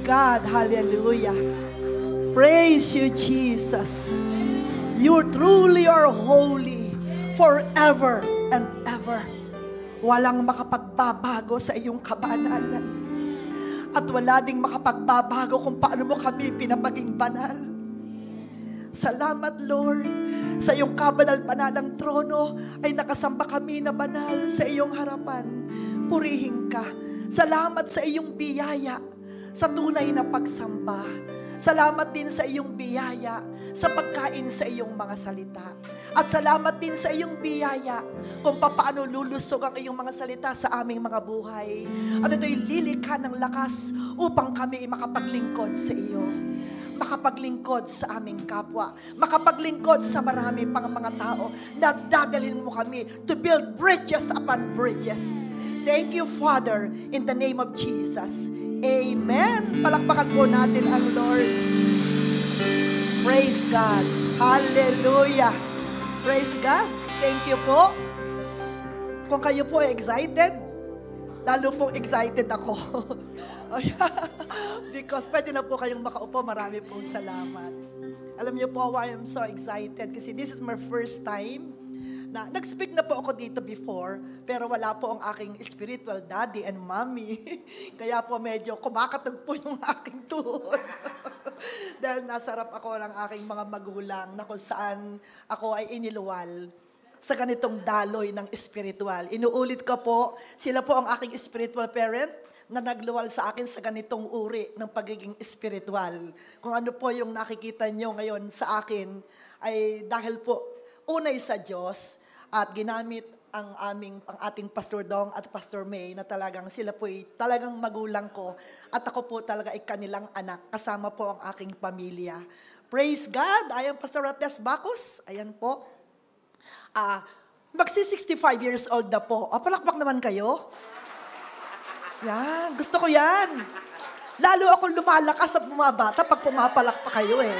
God. Hallelujah. Praise you, Jesus. You truly are holy forever and ever. Walang makapagbabago sa iyong kabanalan. At wala ding makapagbabago kung paano mo kami pinapaging banal. Salamat, Lord. Sa iyong kabanal-banalang trono ay nakasamba kami na banal sa iyong harapan. Purihin ka. Salamat sa iyong biyaya sa tunay na pagsamba. Salamat din sa iyong biyaya sa pagkain sa iyong mga salita. At salamat din sa iyong biyaya kung paano lulusog ang iyong mga salita sa aming mga buhay. At ito'y lilikha ng lakas upang kami makapaglingkod sa iyo. Makapaglingkod sa aming kapwa. Makapaglingkod sa marami pang mga tao na dadalhin mo kami to build bridges upon bridges. Thank you, Father, in the name of Jesus. Amen. Palakpakan po natin ang Lord. Praise God. Hallelujah. Praise God. Thank you po. Kung kayo po ay excited, lalo pong excited ako. Because pwede na po kayong makaupo. Marami pong salamat. Alam niyo po why I'm so excited? Kasi this is my first time na nag-speak na po ako dito before, pero wala po ang aking spiritual daddy and mommy. Kaya po medyo kumakatog po yung aking tuhod. Dahil nasarap ako ng aking mga magulang na kung saan ako ay iniluwal sa ganitong daloy ng spiritual. Inuulit ko po, sila po ang aking spiritual parent na nagluwal sa akin sa ganitong uri ng pagiging spiritual. Kung ano po yung nakikita nyo ngayon sa akin ay dahil po unay sa Diyos at ginamit ang ating Pastor Dong at Pastor May na talagang sila po ay talagang magulang ko at ako po talaga ay kanilang anak kasama po ang aking pamilya. Praise God! I am Pastor Rates Bacos. Ayan po. Magsi-65 years old na po. Palakpak naman kayo. Yan, gusto ko yan. Lalo akong lumalakas at bumabata pag pumapalakpak kayo eh.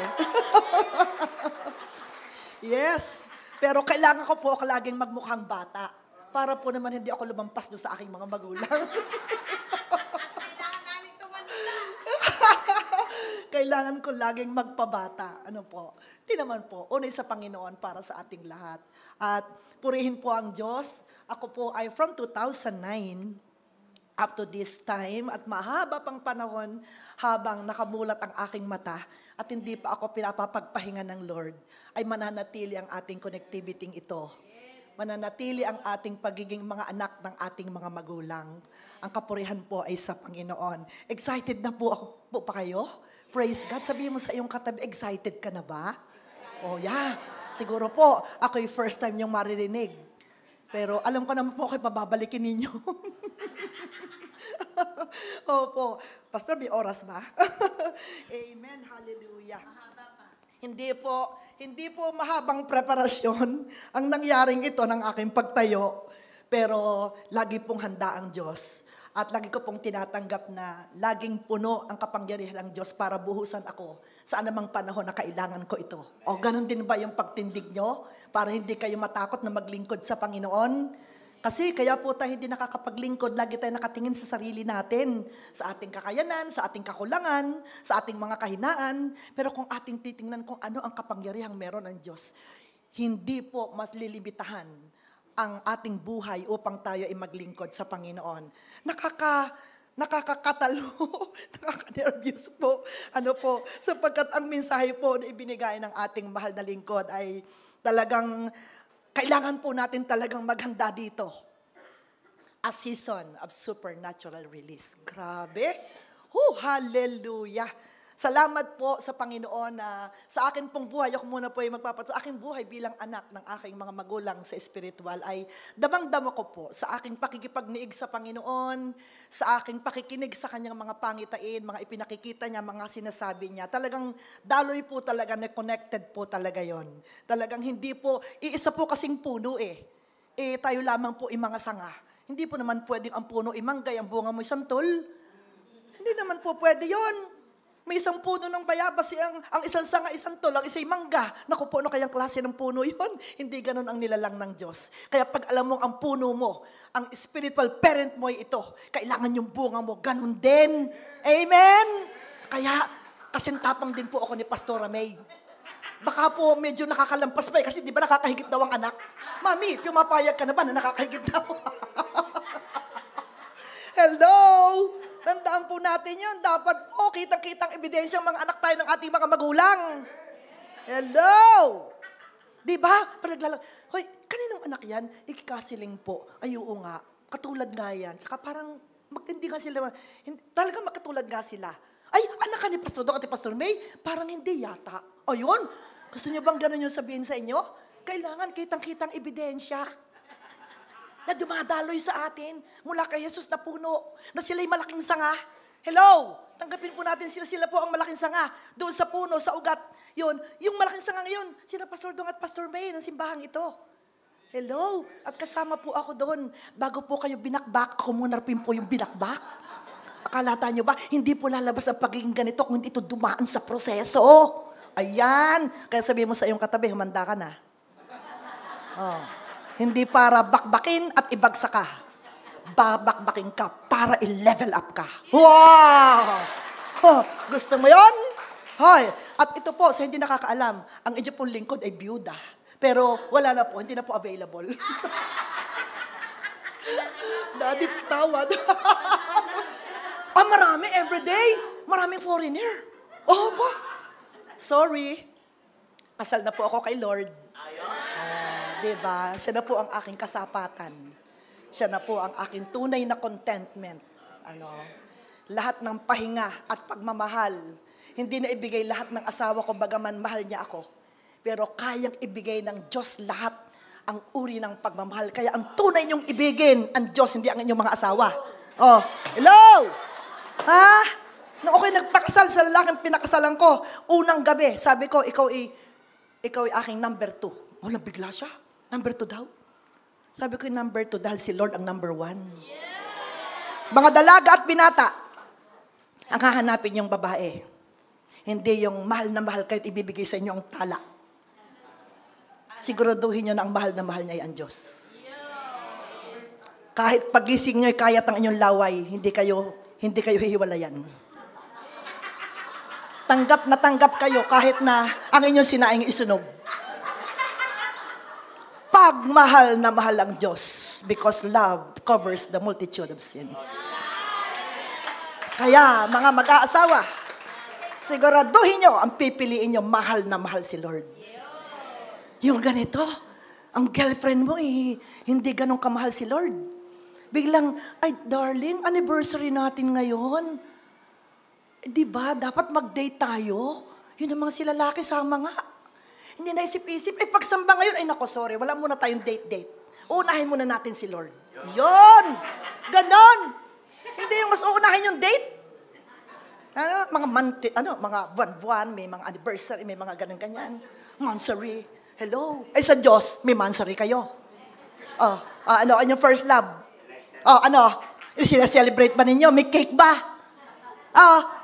Yes. Pero kailangan ko po laging magmukhang bata. Para po naman hindi ako lumampas doon sa aking mga magulang. Kailangan namin tumanila. Kailangan ko laging magpabata. Ano po? Di naman po. Unay sa Panginoon para sa ating lahat. At purihin po ang Diyos. Ako po ay from 2009 up to this time. At mahaba pang panahon habang nakamulat ang aking mata. At hindi pa ako pinapapagpahinga ng Lord, ay mananatili ang ating connectivity ito. Mananatili ang ating pagiging mga anak ng ating mga magulang. Ang kapurihan po ay sa Panginoon. Excited na po ako po pa kayo? Praise God. Sabihin mo sa iyong katabi, excited ka na ba? Oh yeah. Siguro po, ako yung first time niyong maririnig. Pero alam ko naman po kayo pababalikin ninyo. Opo. Pastor, may oras ba? Amen. Hallelujah. Hindi po mahabang preparasyon ang nangyaring ito ng aking pagtayo. Pero lagi pong handa ang Diyos. At lagi ko pong tinatanggap na laging puno ang kapangyarihan ng Diyos para buhusan ako sa anumang panahon na kailangan ko ito. O ganun din ba yung pagtindig nyo? Para hindi kayo matakot na maglingkod sa Panginoon? Kasi kaya po tayo hindi nakakapaglingkod, lagi tayo nakatingin sa sarili natin, sa ating kakayanan, sa ating kakulangan, sa ating mga kahinaan. Pero kung ating titingnan kung ano ang kapangyarihang meron ng Diyos, hindi po mas lilimitahan ang ating buhay upang tayo ay maglingkod sa Panginoon. Nakakakatalo, nakaka-nervous po. Ano po, sapagkat ang mensahe po na ibinigay ng ating mahal na lingkod ay talagang kailangan po natin talagang maghanda dito. A season of supernatural release. Grabe. Hallelujah. Salamat po sa Panginoon na sa akin pong buhay, ako muna po ay sa aking buhay bilang anak ng aking mga magulang sa spiritual ay damang-dama ko po sa aking pakikipagniig sa Panginoon, sa aking pakikinig sa kanyang mga pangitain, mga ipinakikita niya, mga sinasabi niya. Talagang daloy po talaga na connected po talaga yon. Talagang hindi po, iisa po kasing puno tayo lamang po mga sanga. Hindi po naman pwedeng ang puno imanggay, ang bunga mo santol. Hindi naman po pwede yon. May isang puno ng bayabas, ang isang sanga, isang tol, ang isang mangga. Naku po, ano kayang klase ng puno yon? Hindi ganun ang nilalang ng Diyos. Kaya pag alam mo ang puno mo, ang spiritual parent mo ay ito, kailangan yung bunga mo, ganun din. Amen? Kaya, kasintapang din po ako ni Pastora May. Baka po medyo nakakalampas pa kasi di ba nakakahigit daw ang anak? Mami, pumapayag ka na ba na nakakahigit daw? Hello! Tandaan po natin yun. Dapat po kitang-kitang ebidensyang mga anak tayo ng ating mga magulang. Hello! Di ba? Hoy, kaninong anak yan? Ikikasiling po. Ay, oo nga. Katulad nga yan. Saka parang hindi nga sila. Talaga magkatulad nga sila. Ay, anak ka ni Pastor Dong at ni Pastor May? Parang hindi yata. Ayun. Gusto niyo bang ganun yung sabihin sa inyo? Kailangan kitang-kitang ebidensya na dumadaloy sa atin mula kay Jesus na puno, na sila'y malaking sanga. Hello! Tanggapin po natin sila po ang malaking sanga. Doon sa puno, sa ugat. Yun, yung malaking sanga ngayon, sila Pastor Dong at Pastor May ng simbahang ito. Hello! At kasama po ako doon. Bago po kayo binakbak, ako muna rin po yung binakbak. Akalata nyo ba, hindi po lalabas ang pagiging ganito kung hindi ito dumaan sa proseso. Ayan. Kaya sabihin mo sa iyong katabi, humanda ka na. Oh. Hindi para bakbakin at ibagsak ka. Babakbakin ka para i-level up ka. Wow! Huh. Gusto mo yun? Hoy. At ito po, sa hindi nakakaalam, ang inyong pong lingkod ay byuda. Pero wala na po, hindi na po available. Daddy, tawad. Marami everyday. Maraming foreigner. Oh, ba? Sorry. Kasal na po ako kay Lord. Diba? Siya na po ang aking kasapatan. Siya na po ang aking tunay na contentment. Lahat ng pahinga at pagmamahal. Hindi na ibigay lahat ng asawa ko bagaman mahal niya ako. Pero kayang ibigay ng Diyos lahat ang uri ng pagmamahal. Kaya ang tunay niyong ibigin ang Diyos, hindi ang inyong mga asawa. Oh, hello! Ha? Nung ako'y nagpakasal sa lalaking pinakasalan ko, unang gabi, sabi ko, ikaw ay aking number 2. Oh, nabigla siya. Number 2 daw. Sabi ko yung number 2 dahil si Lord ang number 1. Mga dalaga at binata, ang hahanapin yung babae. Hindi yung mahal na mahal kayo't ibibigay sa inyo ang tala. Siguraduhin nyo na ang mahal na mahal niya ay ang Diyos. Kahit pagising nyo'y kayat ang inyong laway, hindi kayo hihiwalayan. Tanggap na tanggap kayo kahit na ang inyong sinaing isunog. Pagmahal na mahal ang Diyos because love covers the multitude of sins. Kaya, mga mag-aasawa, siguraduhin nyo ang pipiliin nyo, mahal na mahal si Lord. Yung ganito, ang girlfriend mo hindi ganun kamahal si Lord. Biglang, ay darling, anniversary natin ngayon. Diba, dapat mag-date tayo. Yun ang mga si lalaki, sama nga. Hindi naisip-isip, pagsamba ngayon, nako, sorry, wala muna tayong date. Unahin muna natin si Lord. Yun! Ganon! Hindi yung mas uunahin yung date. Mga buwan-buwan, may mga anniversary, may mga ganun-ganyan. Mansary. Hello? Ay, sa Diyos, may mansary kayo. Ano yung first love? Sinaselebrate ba ninyo? May cake ba?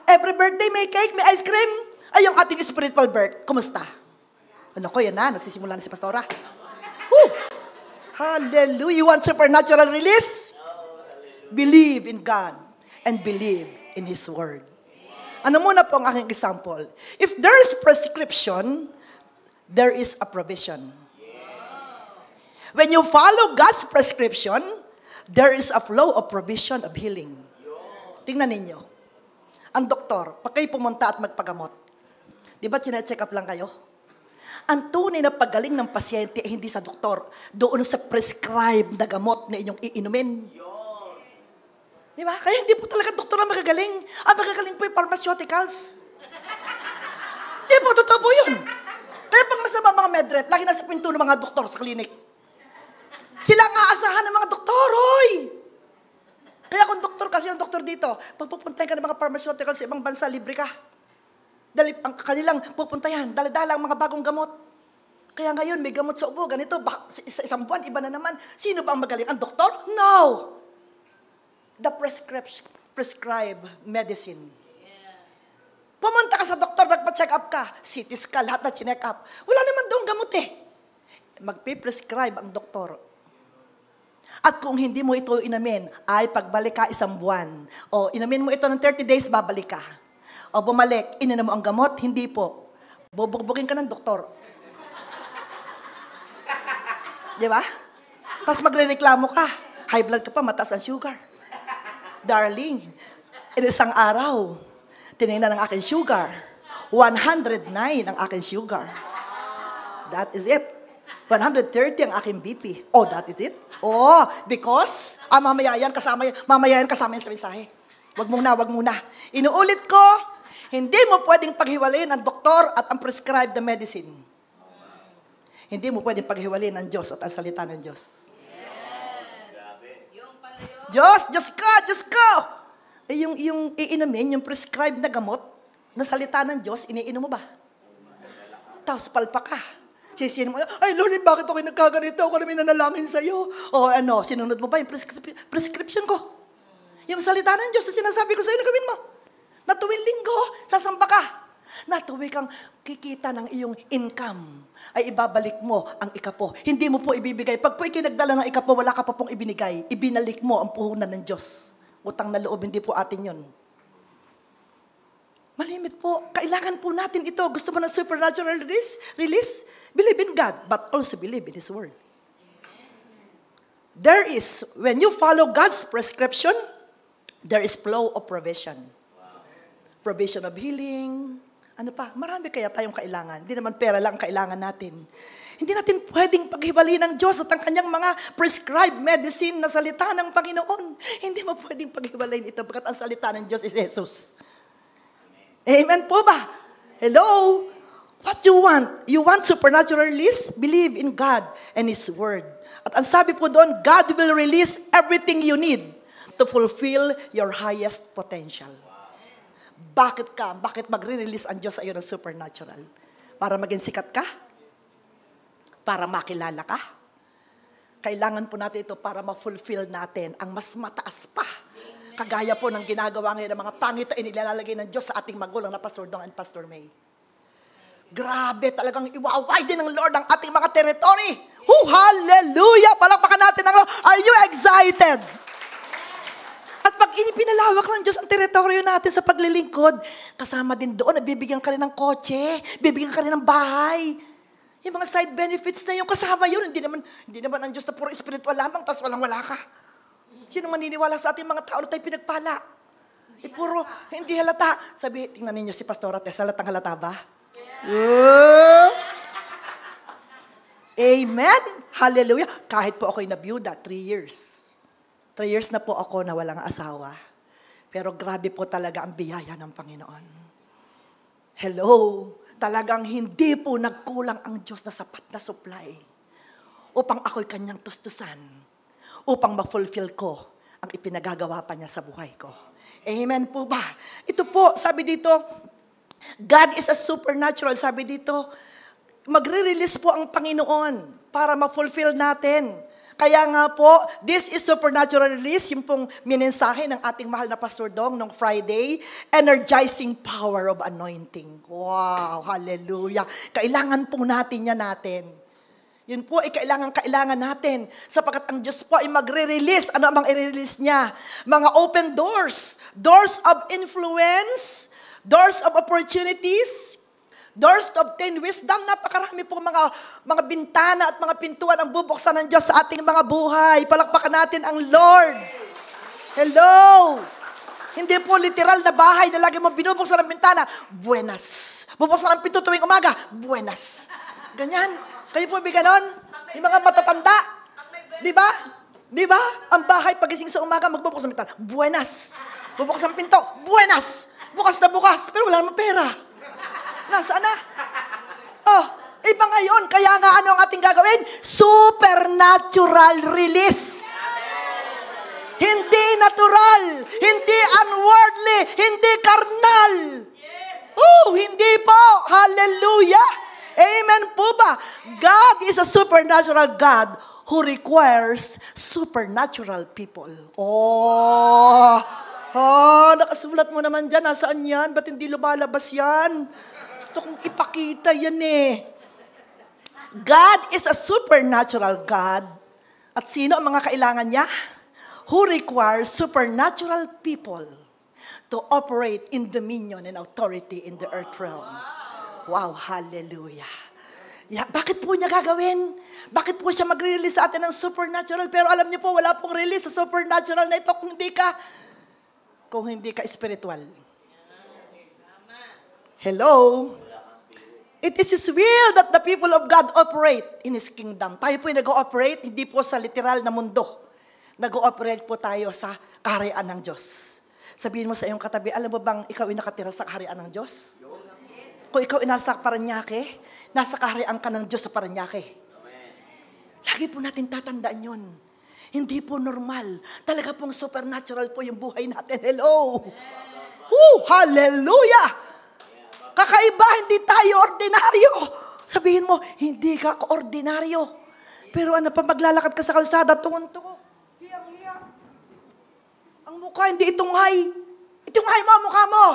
Every birthday may cake, may ice cream. Ay, yung ating spiritual birth, kumusta? Yan na, nagsisimula na si Pastora. Woo! Hallelujah. You want supernatural release? Believe in God and believe in His Word. Ano muna po ang aking example? If there is prescription, there is a provision. When you follow God's prescription, there is a flow of provision of healing. Tingnan ninyo. Ang doktor, pag kayo pumunta at magpagamot, di ba chine-check up lang kayo? Ang tunay na pagaling ng pasyente ay hindi sa doktor, doon sa prescribed na gamot na inyong iinumin. Di ba? Kaya hindi po talaga doktor ang magagaling. Ang magagaling po yung pharmaceuticals. Hindi po, totoo po yun. Kaya pag masama mga medrep, lagi nasa pinto ng mga doktor sa klinik. Sila ang aasahan ng mga doktor, oy! Kaya kung doktor kasi yung doktor dito, pag pupuntahin ka ng mga pharmaceuticals sa ibang bansa, libre ka. Dali, ang kanilang pupuntayan, dala-dala ang mga bagong gamot. Kaya ngayon, may gamot sa ubo, ganito, sa isang buwan, iba na naman. Sino ba ang magaling? Ang doktor? No! The prescribed medicine. Pumunta ka sa doktor, nagpa-check up ka, CT scan, lahat na chinek up. Wala naman doon gamot Magpiprescribe ang doktor. At kung hindi mo ito inamin, ay pagbalik ka isang buwan. O inamin mo ito ng 30 days, babalik ka. O bumalik, ininom mo ang gamot? Hindi po. Bubugbugin ka ng doktor. Di ba? Tapos magrereklamo ka. High blood ka pa, mataas ang sugar. Darling, isang araw, tinignan ang aking sugar. 109 ang aking sugar. That is it. 130 ang aking BP. Oh, that is it. Oh, because, mamaya yan kasama yan sa mensahe. Wag muna. Inuulit ko, hindi mo pwedeng paghiwalayin ang doktor at ang prescribed na medicine. Hindi mo pwedeng paghiwalayin ang Diyos at ang salita ng Diyos. Diyos ko! Yung iinumin, yung prescribed na gamot, na salita ng Diyos, iniinom mo ba? Tapos palpa ka. Sisihin mo, ay Lord, bakit ako nagkaganito? Ako namin nanalangin sa'yo. O sinunod mo ba yung prescription ko? Yung salita ng Diyos na sinasabi ko sa'yo na gawin mo. Na tuwing linggo, sasamba ka. Na tuwing kang kikita ng iyong income, ay ibabalik mo ang ikapo. Hindi mo po ibibigay. Pag po ikinagdala ng ikapo, wala ka pa pong ibinigay. Ibinalik mo ang puhunan ng Diyos. Utang na loob, hindi po atin yun. Malimit po. Kailangan po natin ito. Gusto mo ng supernatural release? Believe in God, but also believe in His Word. There is, when you follow God's prescription, there is flow of provision. Provision of healing. Ano pa? Marami kaya tayong kailangan. Hindi naman pera lang kailangan natin. Hindi natin pwedeng paghiwalay ng Diyos at ang kanyang mga prescribed medicine na salita ng Panginoon. Hindi mo pwedeng paghiwalayin ito pagkat ang salita ng Diyos is Jesus. Amen po ba? Hello? What you want? You want supernatural release? Believe in God and His Word. At ang sabi po doon, God will release everything you need to fulfill your highest potential. Bakit magre-release ang Diyos sa iyo ng supernatural? Para maging sikat ka? Para makilala ka? Kailangan po natin ito para ma-fulfill natin ang mas mataas pa. Kagaya po ng ginagawa ngayon ng mga pangitain nilalagay ng Diyos sa ating magulang na Pastor Dong and Pastor May. Grabe, talagang iwawiden ng Lord ang ating mga territory. Hallelujah! Palakpakan natin ang Lord. Are you excited? At pag pinalawak ng Diyos ang teritoryo natin sa paglilingkod, kasama din doon, bibigyan ka rin ng kotse, bibigyan ka rin ng bahay. Yung mga side benefits na yung kasama yun, hindi naman ang Diyos na puro spiritual lamang, tas walang-wala ka. Sino maniniwala sa ating mga tao na tayo pinagpala? Puro, hindi halata. Sabi, tingnan ninyo si Pastora Tess, halatang halata ba? Yeah. Amen? Hallelujah. Kahit po ako'y nabiyuda, 3 years. 3 years na po ako na walang asawa. Pero grabe po talaga ang biyaya ng Panginoon. Hello? Talagang hindi po nagkulang ang Diyos na sapat na supply upang ako'y kanyang tustusan, upang ma-fulfill ko ang ipinagagawa pa niya sa buhay ko. Amen po ba? Ito po, sabi dito, God is a supernatural. Sabi dito, magre-release po ang Panginoon para ma-fulfill natin. Kaya nga po, this is supernatural release, yung pong minensahe ng ating mahal na Pastor Dong nung Friday, energizing power of anointing. Wow, hallelujah. Kailangan po natin yan natin. Yun po ay kailangan natin sapagkat ang Diyos po ay magre-release. Ano ang i-release niya? Mga open doors, doors of influence, doors of opportunities, doors to obtain wisdom. Napakarami po mga bintana at mga pintuan ang bubuksan ng Diyos sa ating mga buhay. Palakpakan natin ang Lord. Hello! Hindi po literal na bahay na lagi mo binubuksan ng bintana. Buenas. Bubuksan ang pinto tuwing umaga. Buenas. Ganyan. Kayo po ba ganon? Yung mga matatanda. Di ba? Di ba? Ang bahay pagising sa umaga, magbubuksan ng bintana. Buenas. Bubuksan ang pinto. Buenas. Bukas na bukas. Pero wala namang pera. Nasaan na? Oh, iba ngayon. Kaya nga ano ang ating gagawin? Supernatural release. Hindi natural. Hindi unworldly. Hindi carnal. Oh, hindi po. Hallelujah. Amen po ba? God is a supernatural God who requires supernatural people. Nakasulat mo naman dyan. Nasaan yan? Ba't hindi lumalabas yan? Gusto kong ipakita yan eh. God is a supernatural God. At sino ang mga kailangan niya? Who requires supernatural people to operate in dominion and authority in the earth realm. Wow, hallelujah. Yeah, bakit po niya gagawin? Bakit po siya mag-release sa atin ng supernatural? Pero alam niyo po, wala pong release sa supernatural na ito kung hindi ka spiritual. Hello? It is His will that the people of God operate in His kingdom. Tayo po yung nag-ooperate, hindi po sa literal na mundo. Nag-ooperate po tayo sa kaharian ng Diyos. Sabihin mo sa iyong katabi, alam mo bang ikaw ay nakatira sa kaharian ng Diyos? Kung ikaw ay nasa Paranaque, nasa kaharian ka ng Diyos sa Paranaque. Lagi po natin tatandaan yun. Hindi po normal. Talaga pong supernatural po yung buhay natin. Hello! Hallelujah! Kakaiba, hindi tayo ordinaryo. Sabihin mo, hindi ka ordinaryo. Pero ano pa, maglalakad ka sa kalsada, tungon-tungo. Hiyang-hiya. Ang mukha, hindi itunghay. Itunghay mo ang mukha mo.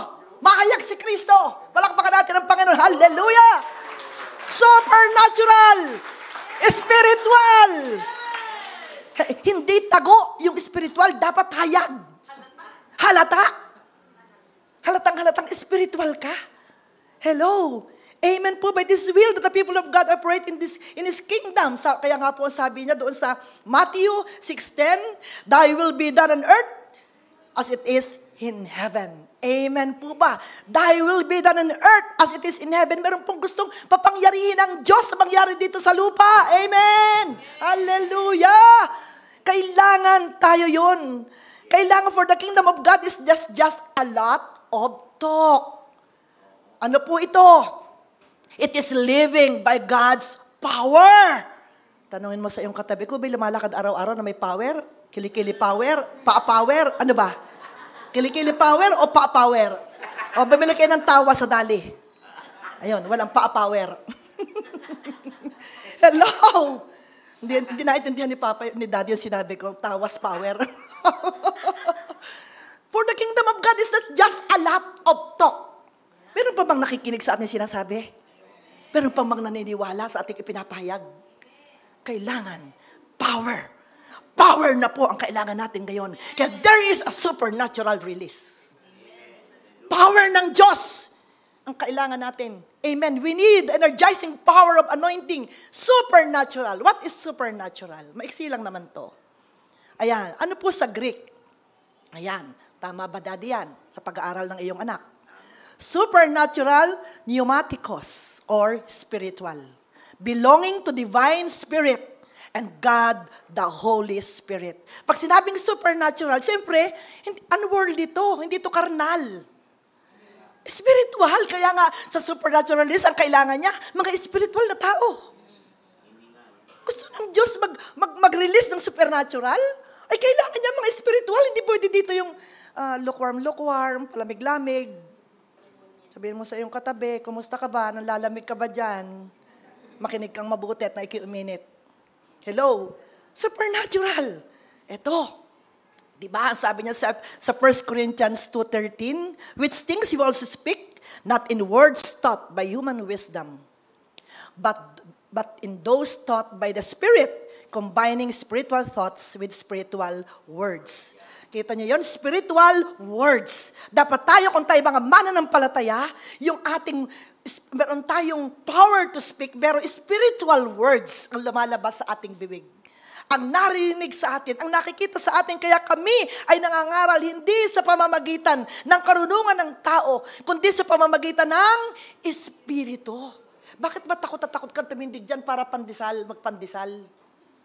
Mahayag si Kristo. Palakpakan natin ang Panginoon. Hallelujah! Supernatural! Spiritual! Hindi tago yung spiritual, dapat hayag. Halata. Halatang spiritual ka. Hello. Amen po. By this will that the people of God operate in His kingdom. Kaya nga po sabi niya doon sa Matthew 6:10, Thy will be done on earth as it is in heaven. Amen po ba? Thy will be done on earth as it is in heaven. Meron pong gustong papangyarihin ng Diyos na mangyari dito sa lupa. Amen. Hallelujah. Kailangan tayo yun. Kailangan for the kingdom of God is just a lot of talk. Ano po ito? It is living by God's power. Tanungin mo sa iyong katabi ko, ba lumalakad araw-araw na may power? Kilikili power? Pa-power? Ano ba? Kilikili power o pa-power? O bumili kayo ng tawa sa dali. Ayun, walang pa-power. Hello! Hindi naintindihan ni Papa, ni Daddy yung sinabi ko, tawas power. For the kingdom of God is not just a lot of talk. Meron pa bang nakikinig sa ating sinasabi? Meron pa bang naniniwala sa ating ipinapahayag? Kailangan power. Power na po ang kailangan natin ngayon. Kaya there is a supernatural release. Power ng Diyos ang kailangan natin. Amen. We need energizing power of anointing. Supernatural. What is supernatural? Maiksi lang naman to. Ayan. Ano po sa Greek? Ayan. Tama ba, Daddy, yan? Sa pag-aaral ng iyong anak. Supernatural, pneumatikos, or spiritual. Belonging to divine spirit and God, the Holy Spirit. Pag sinabing supernatural, siyempre, unworldly to, hindi to karnal. Spiritual, kaya nga sa supernaturalist, ang kailangan niya, mga spiritual na tao. Gusto ng Diyos mag-release ng supernatural? Ay kailangan niya mga spiritual, hindi pwede dito yung lukewarm, palamig-lamig. Sabihin mo sa iyong katabi, kumusta ka ba? Nalalamig ka ba dyan? Makinig kang mabuti at naikiuminit. Hello? Supernatural. Ito. Diba? Ang sabi niya sa 1 Corinthians 2:13, which things you also speak, not in words taught by human wisdom, but in those taught by the Spirit, combining spiritual thoughts with spiritual words. Kita niyo yon, spiritual words. Dapat tayo, kung tayo mga mananampalataya, yung meron tayong power to speak, pero spiritual words ang lumalabas sa ating bibig. Ang narinig sa atin, ang nakikita sa atin, kaya kami ay nangangaral hindi sa pamamagitan ng karunungan ng tao, kundi sa pamamagitan ng Espiritu. Bakit ba takot at takot kang tumindig dyan para magpandesal?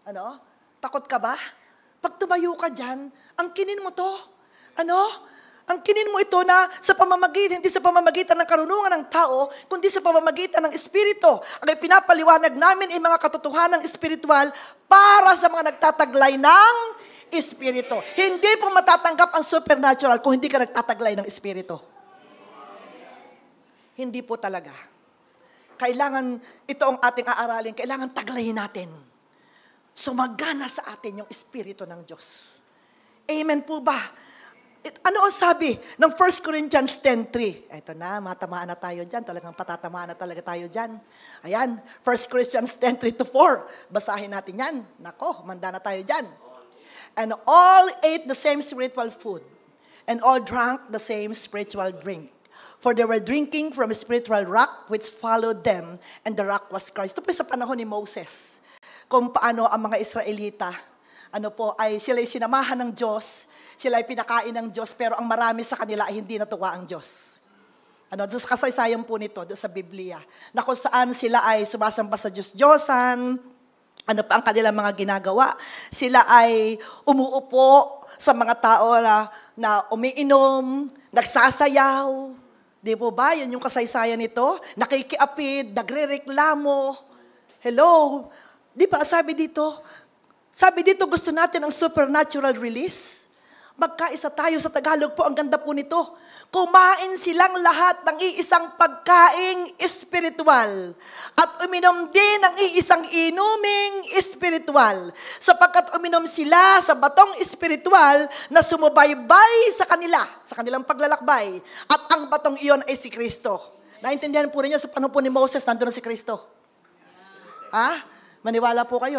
Ano? Takot ka ba? Pag tumayo ka dyan, angkinin mo to. Ano? Angkinin mo ito na sa pamamagitan, hindi sa pamamagitan ng karunungan ng tao, kundi sa pamamagitan ng Espiritu. Ang pinapaliwanag namin ay mga katotohanan espiritual para sa mga nagtataglay ng Espiritu. Hindi po matatanggap ang supernatural kung hindi ka nagtataglay ng Espiritu. Hindi po talaga. Kailangan, ito ang ating aaralin, kailangan taglayin natin. Sumagana sa atin yung Espiritu ng Diyos. Amen po ba? Ano ang sabi ng 1 Corinthians 10:3? Ito na, matamaan na tayo dyan. Talagang patatamaan na talaga tayo dyan. Ayan, 1 Corinthians 10:3-4. Basahin natin yan. Nako, manda na tayo dyan. And all ate the same spiritual food, and all drank the same spiritual drink. For they were drinking from a spiritual rock which followed them, and the rock was Christ. Ito po sa panahon ni Moses, kung paano ang mga Israelita, sila ay sinamahan ng Diyos, sila ay pinakain ng Diyos, pero ang marami sa kanila ay hindi natuwa ang Diyos. Doon sa kasaysayan po nito, doon sa Biblia, na kung saan sila ay sumasamba sa Diyos-Diyosan, ano pa ang kanilang mga ginagawa. Sila ay umuupo sa mga tao na umiinom, nagsasayaw. Di po ba? Yun yung kasaysayan nito. Nakikiapid, nagre-reklamo. Hello? Di ba? Sabi dito gusto natin ang supernatural release. Magkaisa tayo sa Tagalog po, ang ganda po nito. Kumain silang lahat ng iisang pagkaing espiritual at uminom din ng iisang inuming espiritual, sapagkat uminom sila sa batong espiritual na sumubaybay sa kanilang paglalakbay, at ang batong iyon ay si Kristo. Naintindihan po ninyo, sa panahon po ni Moses, nandun na si Kristo. Maniwala po kayo,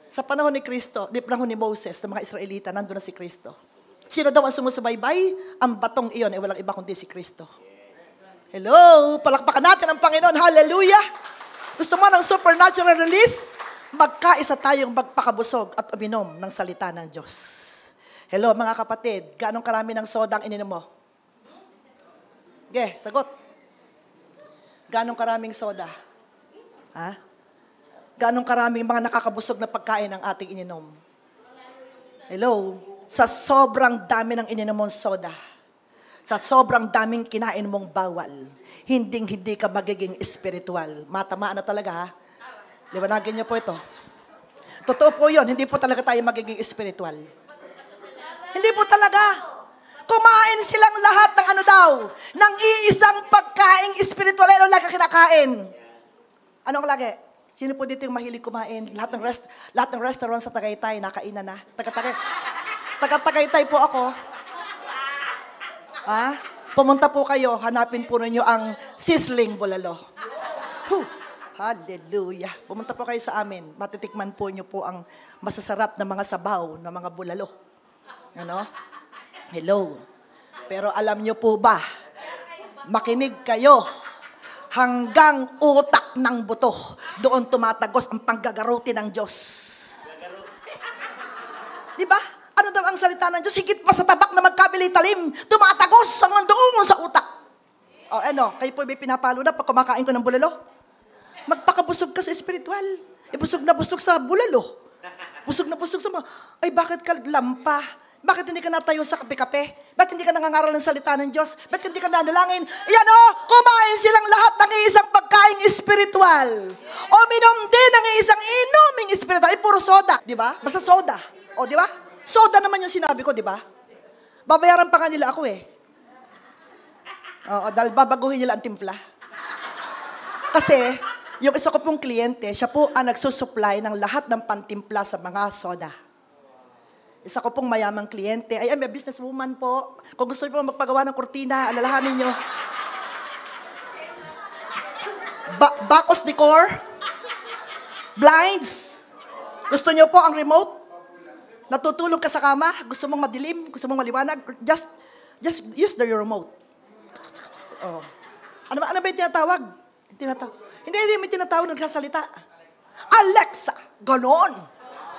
Sa panahon ni Kristo, di panahon ni Moses, ng mga Israelita, nandun na si Kristo. Sino daw ang sumusubaybay? Ang batong iyon ay walang iba kundi si Kristo. Hello! Palakpakan natin ang Panginoon. Hallelujah! Gusto mo ng supernatural release? Magkaisa tayong magpakabusog at uminom ng salita ng Diyos. Hello, mga kapatid. Gaano karami ng soda ang ininom mo? Sagot. Gaano karaming soda? Gaano karaming mga nakakabusog na pagkain ang ating ininom? Hello? Sa sobrang dami ng ininom mong soda, sa sobrang daming kinain mong bawal, hindi ka magiging espiritual. Matamaan na talaga, Liwanagin niyo po ito. Totoo po yun, hindi po talaga tayo magiging espiritual. Hindi po talaga. Kumain silang lahat ng ng iisang pagkaing espiritual. Ano lagi kinakain? Anong lagi? Sino po dito yung mahilig kumain? Lahat ng restaurant sa Tagaytay, nakainan na. Taga-Tagaytay po ako. Pumunta po kayo, hanapin po ninyo ang sizzling bulalo. Hallelujah. Pumunta po kayo sa amin, matitikman po nyo po ang masasarap na mga sabaw na mga bulalo. Hello. Pero alam nyo po ba, makinig kayo, hanggang utak ng buto, doon tumatagos ang panggagaruti ng Diyos. Di ba? Ano daw ang salita ng Diyos? Higit pa sa tabak na magkabili-talim, tumatagos hanggang doon sa utak. Kayo po may pinapalo na pag kumakain ko ng bulalo? Magpakabusog ka sa espiritual. Busog na busog sa bulalo. Busog na busog sa mga, bakit ka lampa? Bakit hindi ka natayo sa kape-kape? Bakit hindi ka nangangaral ng salita ng Diyos? Bakit hindi ka nanalangin? Kumain silang lahat ng isang pagkain espiritual. O minom din ng isang inuming espiritual. Puro soda, di ba? Basta soda. O, di ba? Soda naman yung sinabi ko, di ba? Babayaran pa nga nila ako dahil babaguhin nila ang timpla. Kasi, yung isa ko pong kliyente, siya po ang nagsusupply ng lahat ng pantimpla sa mga soda. Isa ko pong mayamang kliyente, may businesswoman po. Kung gusto niyo po magpagawa ng kurtina, alalahanin niyo. Bacos decor, blinds. Gusto niyo po ang remote? Natutulog ka sa kama, gusto mong madilim, gusto mong maliwanag, just use the remote. Ano ba yung tinatawag? Hindi may tinatawag, nagsasalita. Alexa, ganon.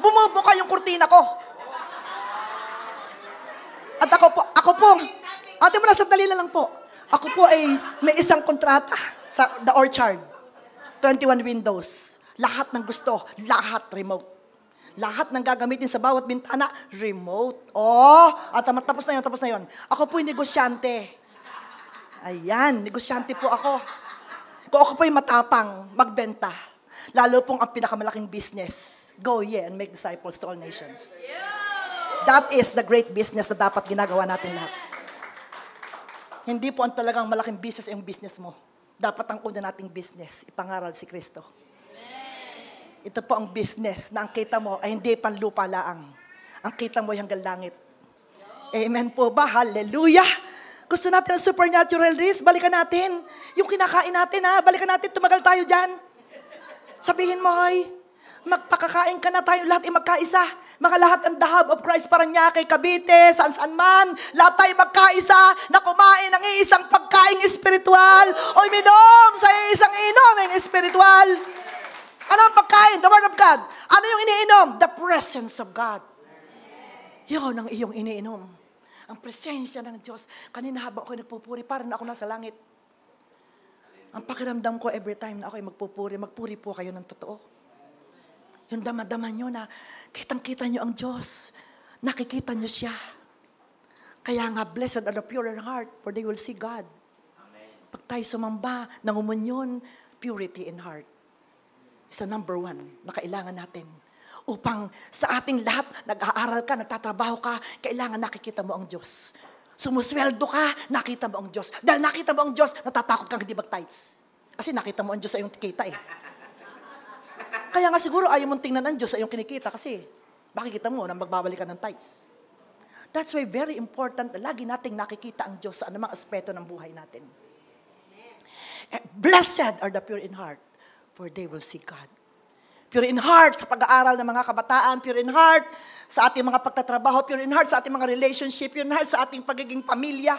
Bumubuka yung kurtina ko. At ako po, ate mo na, sandali na lang po. Ako po ay may isang kontrata sa The Orchard. 21 windows. Lahat ng gusto, lahat remote. Lahat ng gagamitin sa bawat bintana, remote. At tapos na yun. Ako po yung negosyante. Ayan, negosyante po ako. Kung ako po yung matapang, magbenta. Lalo pong ang pinakamalaking business. Go ye and make disciples to all nations. That is the great business na dapat ginagawa natin lahat. Hindi po ang talagang malaking business yung business mo. Dapat ang una nating business, ipangaral si Kristo. Ito po ang business na ang kita mo ay hindi panlupa laang. Ang kita mo ay hanggang langit. Amen po ba? Hallelujah! Gusto natin ang supernatural release? Balikan natin. Yung kinakain natin, balikan natin, tumagal tayo dyan. Sabihin mo, magpakakain ka na tayo lahat magkaisa. Mga lahat ng the hub of Christ, Parañaque, Cavite, saan-saan man, lahat tayo magkaisa na kumain ng isang pagkaing espiritual o uminom sa isang inoming espiritual. Ano ang pagkain? The Word of God. Ano yung iniinom? The presence of God. Yun ang iyong iniinom. Ang presensya ng Diyos. Kanina habang ako'y nagpupuri, parang ako nasa langit. Ang pakiramdam ko every time na ako'y magpupuri po kayo ng totoo. Yung damadama nyo na kitang-kita nyo ang Diyos. Nakikita nyo siya. Kaya nga, blessed are the pure in heart, for they will see God. Amen. Pag tayo sumamba, nangumunyon, purity in heart. Isa number 1 na kailangan natin. Upang sa ating lahat, nag-aaral ka, nagtatrabaho ka, kailangan nakikita mo ang Diyos. Sumusweldo ka, nakita mo ang Diyos. Dahil nakita mo ang Diyos, natatakot kang hindi mag-tithes. Kasi nakita mo ang Diyos sa iyong kita eh. Kaya nga siguro ayaw mong tingnan ang Diyos sa iyong kinikita kasi makikita mo na magbabalik ka ng tithes. That's why very important na lagi nating nakikita ang Diyos sa anumang aspeto ng buhay natin. Blessed are the pure in heart, for they will see God. Pure in heart sa pag-aaral ng mga kabataan, pure in heart sa ating mga pagtatrabaho, pure in heart sa ating mga relationship, pure in heart sa ating pagiging pamilya.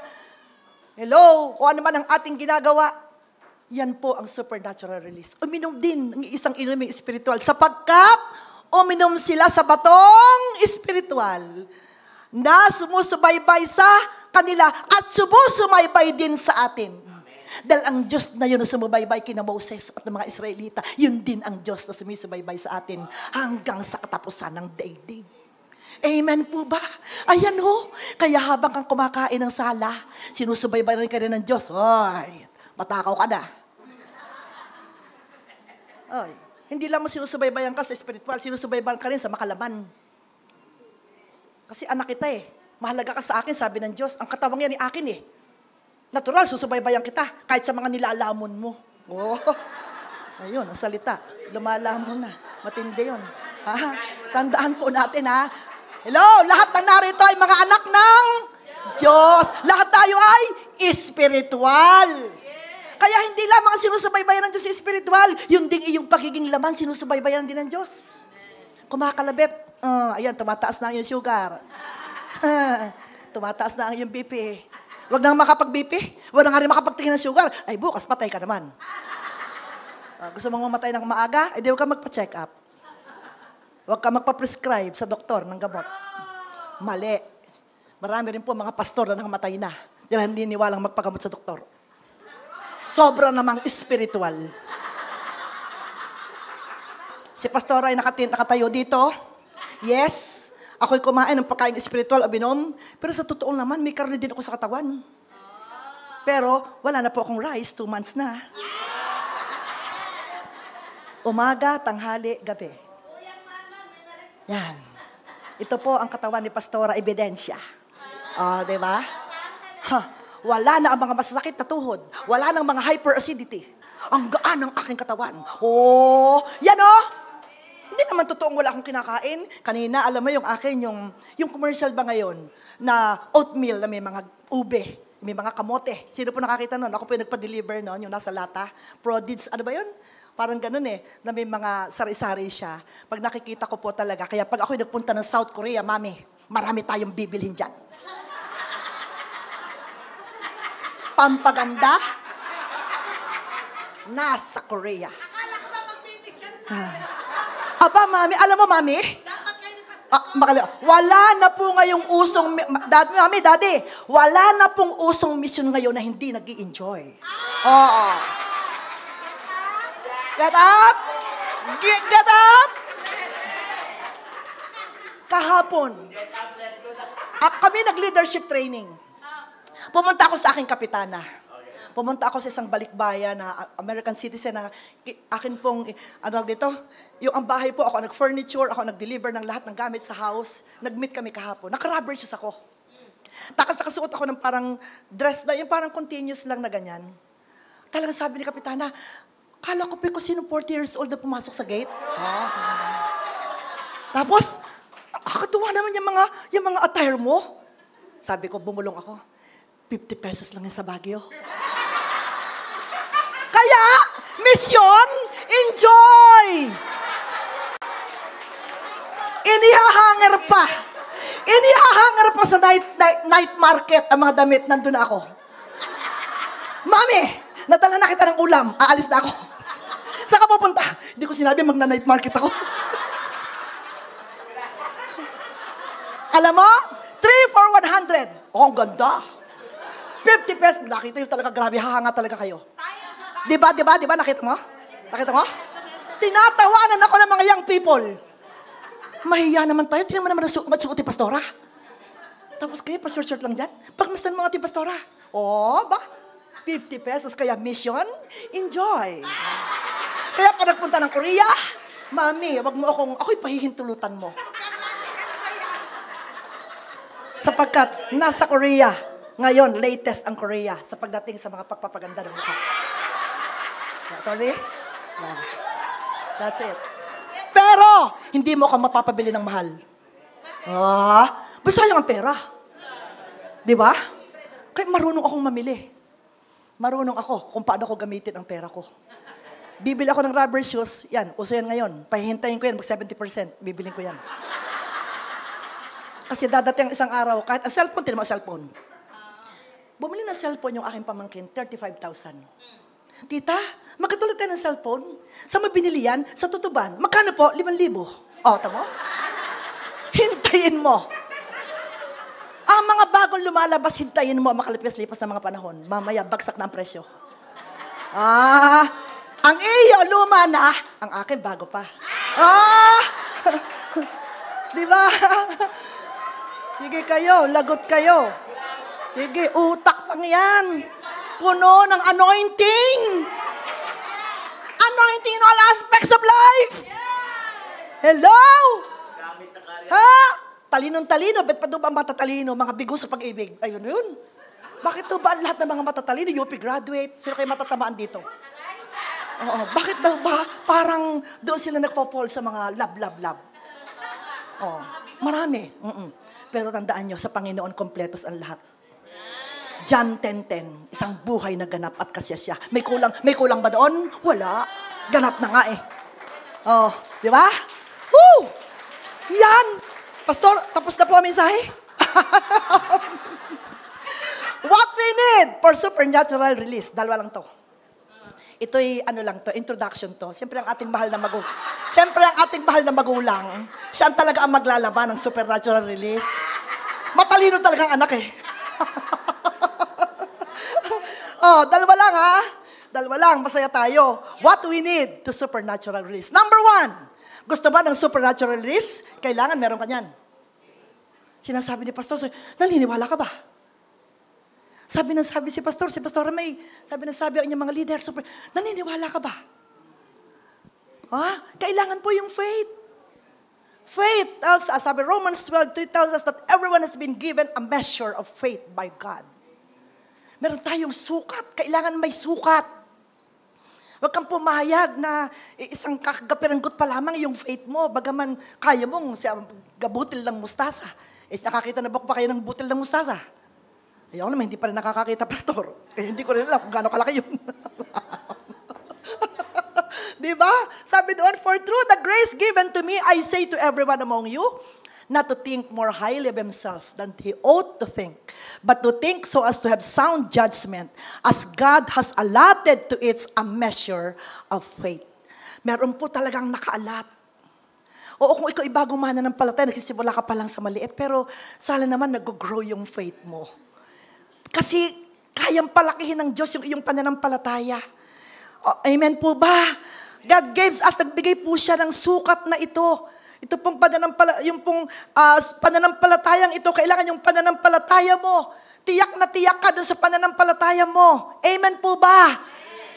Hello, o ano man ang ating ginagawa, yan po ang supernatural release. Uminom din ng isang inuming espiritual sapagkat uminom sila sa batong espiritual na sumusubaybay sa kanila at sumusubaybay din sa atin. Dahil ang Diyos na yun na sumubaybay kina Moses at ng mga Israelita, yun din ang Diyos na sumusubaybay sa atin hanggang sa katapusan ng daigdig. Amen po ba? Ayan ho. Kaya habang kang kumakain ng sala, sinusubaybay rin ka rin ng Diyos. Ay, matakaw ka na. Ay, hindi lang mo sinusubaybayan ka sa spiritual, sinusubaybayan ka rin sa makalaman. Kasi anak kita eh. Mahalaga ka sa akin, sabi ng Diyos. Ang katawang yan ni akin eh. Natural, susubaybayan kita kahit sa mga nilalamon mo. Oh, ayun, ang salita. Lumalamon na. Matindi yun. Ha? Tandaan po natin ha. Hello, lahat ng narito ay mga anak ng Diyos. Lahat tayo ay spiritual. Kaya hindi lamang sinusubaybayan ng Diyos spiritual, yung ding iyong pagiging laman, sinusubaybayan din ng Diyos. Kumakalabit, ayan, tumataas na ang iyong sugar. Tumataas na ang iyong BP. Huwag nang makapag-BP. Huwag nang rin makapagtingin ng sugar. Ay, bukas, patay ka naman. Gusto mong mamatay ng maaga? Ay, di huwag ka magpa-check up. Huwag ka magpa-prescribe sa doktor ng gamot. Mali. Marami rin po mga pastor na nakamatay na. Dahil hindi niwalang magpagamot sa doktor. Sobra namang spiritual. Si pastora ay nakatayo dito. Yes, ako'y kumain ng pagkain spiritual o binom. Pero sa totoo naman, may karne din ako sa katawan. Pero wala na po akong rice, 2 months na. Umaga, tanghali, gabi. Yan. Ito po ang katawan ni Pastora, ebidensya. Di ba? Wala na ang mga masasakit na tuhod. Wala na ang mga hyperacidity. Ang gaan ng aking katawan. Yan Hindi naman totoong wala akong kinakain. Kanina, alam mo yung akin, yung commercial ba ngayon, na oatmeal na may mga ube, may mga kamote. Sino po nakakita nun? Ako po yung nagpa-deliver nun, yung nasa lata. Prodids, ano ba yun? Parang ganun na may mga sari-sari siya. Pag nakikita ko po talaga, kaya pag ako'y nagpunta ng South Korea, mami, marami tayong bibilhin dyan. Pampaganda, nasa Korea. Aba, mami, alam mo, mami? Wala na po ngayong usong, daddy, wala na pong usong mission ngayon na hindi nag-i-enjoy. Oo. Get up! Get up! Kahapon, kami nag-leadership training. Pumunta ako sa aking kapitana. Pumunta ako sa isang balikbayan na American citizen na akin pong, yung ang bahay po, ako nag-furniture, ako nag-deliver ng lahat ng gamit sa house. Nag-meet kami kahapon. Naka-rubber shoes ako. Tapos nakasuot ako ng parang dress na, yung parang continuous lang na ganyan. Talagang sabi ni kapitana, kala ko po sino 40 years old na pumasok sa gate. Tapos, kakatuwa naman yung mga attire mo. Sabi ko, bumulong ako. 50 pesos lang yan sa Baguio. Kaya, mission, enjoy! Inihahanger pa. Inihahanger pa sa night market ang mga damit. Nandun na ako. Mami, nadala na kita ng ulam. Aalis na ako. Saan ka pupunta? Hindi ko sinabi magna-night market ako. Alam mo? 3 for 100. Oh, ang ganda. 50 pesos. Nakita nyo talaga, grabe, hahanga talaga kayo. Diba? Nakita mo? Tinatawanan ako ng mga young people. Mahiya naman tayo. Tingnan mo naman ang suot ni Pastora. Tapos kayo, pa-short lang dyan. Pagmastan mga ating Pastora. Oh, ba? 50 pesos. Kaya mission, enjoy. Kaya pag nagpunta ng Korea, Mami, wag mo ako'y pahihintulutan mo. Sapagkat nasa Korea, ngayon, latest ang Korea sa pagdating sa mga pagpapaganda ng mukha. Sorry? Yeah. That's it. Pero, hindi mo ka mapapabili ng mahal. Basta yung ang pera. Di ba? Kaya marunong akong mamili. Marunong ako kung paano ko gamitin ang pera ko. Bibili ako ng rubber shoes, yan, uso yan ngayon. Pahihintayin ko yan, mag 70%, bibiling ko yan. Kasi dadating ang isang araw, kahit ang cellphone, tinama cellphone. Bumili ng cellphone yung aking pamangkin, 35,000. Tita, magkatulad tayo ng cellphone. Sa mabinili yan, sa tutuban. Magkano po? 5,000. Oh, tamo? Hintayin mo. Ang mga bagong lumalabas, hintayin mo makalipas-lipas ng mga panahon. Mamaya, bagsak na ang presyo. Ang iyo, luma na. Ang akin, bago pa. Di ba? Sige kayo, lagot kayo. Sige, utak lang yan. Puno ng anointing. Anointing in all aspects of life. Hello? Ha? Talinong-talino. Bet pa doon ba matatalino? Mga bigo sa pag-ibig. Ayun yun. Bakit to ba lahat ng mga matatalino? UP graduate. Sino kayo matatamaan dito? Oo. Bakit daw ba parang doon sila nagpo-fall sa mga love? Oo. Marami. Pero tandaan nyo, sa Panginoon, kompletos ang lahat. John 10:10, isang buhay na ganap at kasyasya. May kulang ba doon? Wala. Ganap na nga eh. Oh, di ba? Woo! Yan! Pastor, tapos na po ang mensahe? What we need for supernatural release. Dalawa lang to. Ito'y introduction to. Siyempre ang ating mahal na magulang. Siya ang talaga ang maglalaban ng supernatural release. Matalino talaga ang anak eh. Dalawa lang ha. Dalawa lang, masaya tayo. What we need to supernatural release. Number 1, gusto ba ng supernatural release? Kailangan meron ka niyan. Sinasabi ni Pastor, naniniwala ka ba? Sabi si Pastor may, sabi ang inyong mga leader, naniniwala ka ba? Kailangan po yung faith. Faith tells us, sabi Romans 12:3 tells us that everyone has been given a measure of faith by God. Meron tayong sukat. Kailangan may sukat. Huwag kang pumayag na isang kakagapiranggot pa lamang yung faith mo. Bagaman kaya mong gabutil ng mustasa. Nakakita na ba kayo ng butil ng mustasa? Ayaw naman, hindi pa rin nakakakita, Pastor. Kaya hindi ko rin alam kung gaano kalaki yun. Diba? Sabi doon, for through the grace given to me, I say to everyone among you, not to think more highly of himself than he ought to think, but to think so as to have sound judgment, as God has allotted to it a measure of faith. Meron po talagang nakaalat. Oo, kung ikaw ibagong mananampalataya, nagsisimula ka pa lang sa maliit, pero sana naman nag-grow yung faith mo. Kasi kayang palakihin ng Diyos yung iyong pananampalataya. Amen po ba? God gives us, nagbigay po siya ng sukat na ito. Ito pong pananampalatayang ito, kailangan yung pananampalataya mo. Tiyak na tiyak ka dun sa pananampalataya mo. Amen po ba?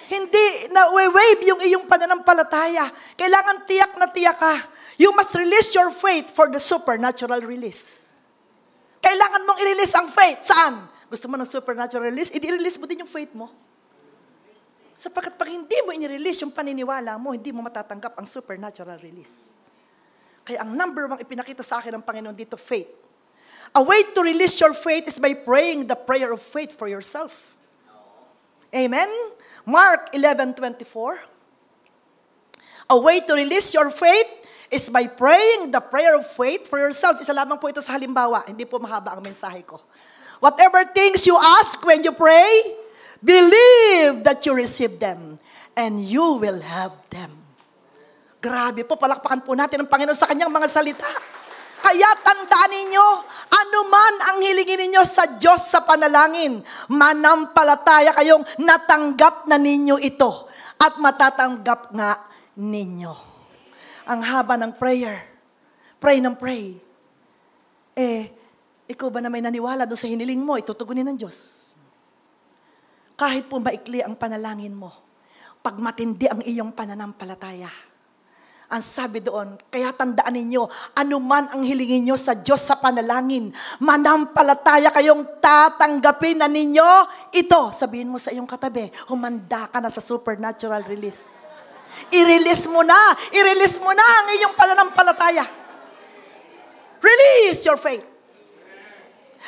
Hindi na wave yung iyong pananampalataya. Kailangan tiyak na tiyak ka. You must release your faith for the supernatural release. Kailangan mong i-release ang faith. Saan? Gusto mo ng supernatural release? I-release mo din yung faith mo. Sapagkat pag hindi mo i-release yung paniniwala mo, hindi mo matatanggap ang supernatural release. Kaya ang number 1 ipinakita sa akin ng Panginoon dito, faith. A way to release your faith is by praying the prayer of faith for yourself. Amen? Mark 11:24. A way to release your faith is by praying the prayer of faith for yourself. Isa lamang po ito sa halimbawa. Hindi po mahaba ang mensahe ko. Whatever things you ask when you pray, believe that you receive them and you will have them. Grabe po, palakpakan po natin ang Panginoon sa kanyang mga salita. Kaya tandaan ninyo, anuman ang hilingin ninyo sa Diyos sa panalangin, manampalataya kayong natanggap na ninyo ito at matatanggap nga ninyo. Ang haba ng prayer, pray ng pray. Ikaw ba na may naniwala doon sa hiniling mo, itutugunin ng Diyos? Kahit po maikli ang panalangin mo, pag matindi ang iyong pananampalataya, ang sabi doon, kaya tandaan ninyo, anuman ang hilingin nyo sa Diyos sa panalangin, manampalataya kayong tatanggapin na ninyo ito. Sabihin mo sa iyong katabi, humanda ka na sa supernatural release. I-release mo na ang iyong pananampalataya. Release your faith.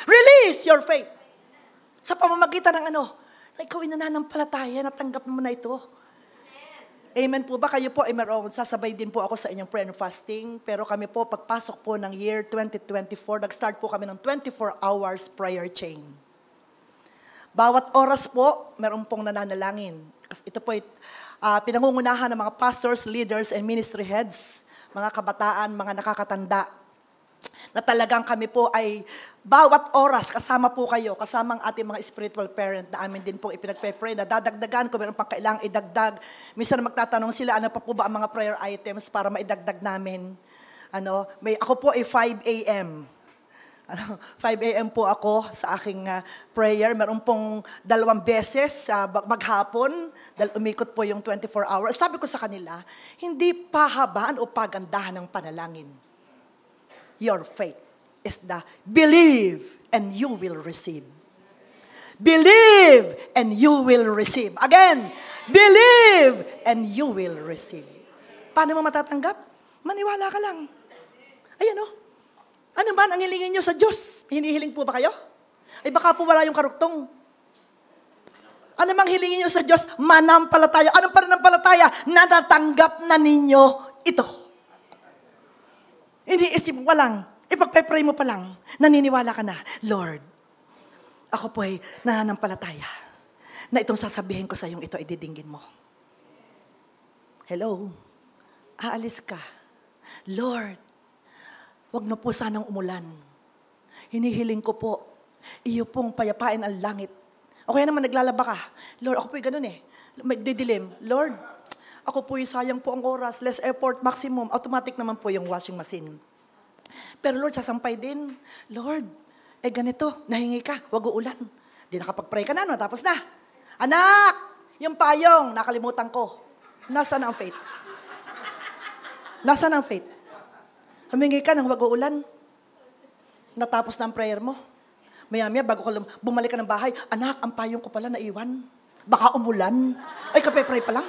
Release your faith. Sa pamamagitan ng ikaw ay nananampalataya, natanggap mo na ito. Amen po ba? Kayo po ay meron, sasabay din po ako sa inyong prayer and fasting. Pero kami po, pagpasok po ng year 2024, nag-start po kami ng 24 hours prayer chain. Bawat oras po, meron pong nananalangin. Ito po ay pinangungunahan ng mga pastors, leaders, and ministry heads, mga kabataan, mga nakakatanda, na talagang kami po ay bawat oras kasama po kayo, kasama ang ating mga spiritual parent na amin din po ipinagpe-pray na dadagdagan kung meron pang kailangang idagdag. Minsan magtatanong sila, ano pa po ba ang mga prayer items para maidagdag namin? Ako po ay 5 a.m. 5 a.m. po ako sa aking prayer. Meron pong 2 beses maghapon dahil umikot po yung 24 hours. Sabi ko sa kanila, hindi pahabaan o pagandahan ng panalangin. Your faith is the believe and you will receive. Believe and you will receive. Again, believe and you will receive. Paano mo matatanggap? Maniwala ka lang. Ayan Ano man ang hilingin nyo sa Diyos? Hinihiling po ba kayo? Ay baka po wala yung karuktong. Ano mang hilingin nyo sa Diyos? Manampalataya. Anong pananampalataya? Natatanggap na ninyo ito. Iniisip mo lang, ipagpe-pray mo pa lang, naniniwala ka na, Lord, ako po ay nananampalataya na itong sasabihin ko sa iyong ito ay didinggin mo. Hello? Aalis ka. Lord, wag na po sanang umulan. Hinihiling ko po, iyo pong payapain ang langit. O kaya naman naglalaba ka, Lord, ako po ay ganun may didilim. Lord, ako po sayang po ang oras, less effort, maximum, automatic naman po yung washing machine. Pero Lord, sasampay din. Lord, ganito, nahingi ka, wag uulan. Di nakapag-pray ka na, tapos na. Anak, yung payong, nakalimutan ko. Nasaan ang faith? Nasaan ang faith? Humingi ka ng wag uulan. Natapos na ang prayer mo. Maya-maya, bago ka bumalik ka ng bahay, anak, ang payong ko pala naiwan. Baka umulan. Ay, kape-pray pa lang.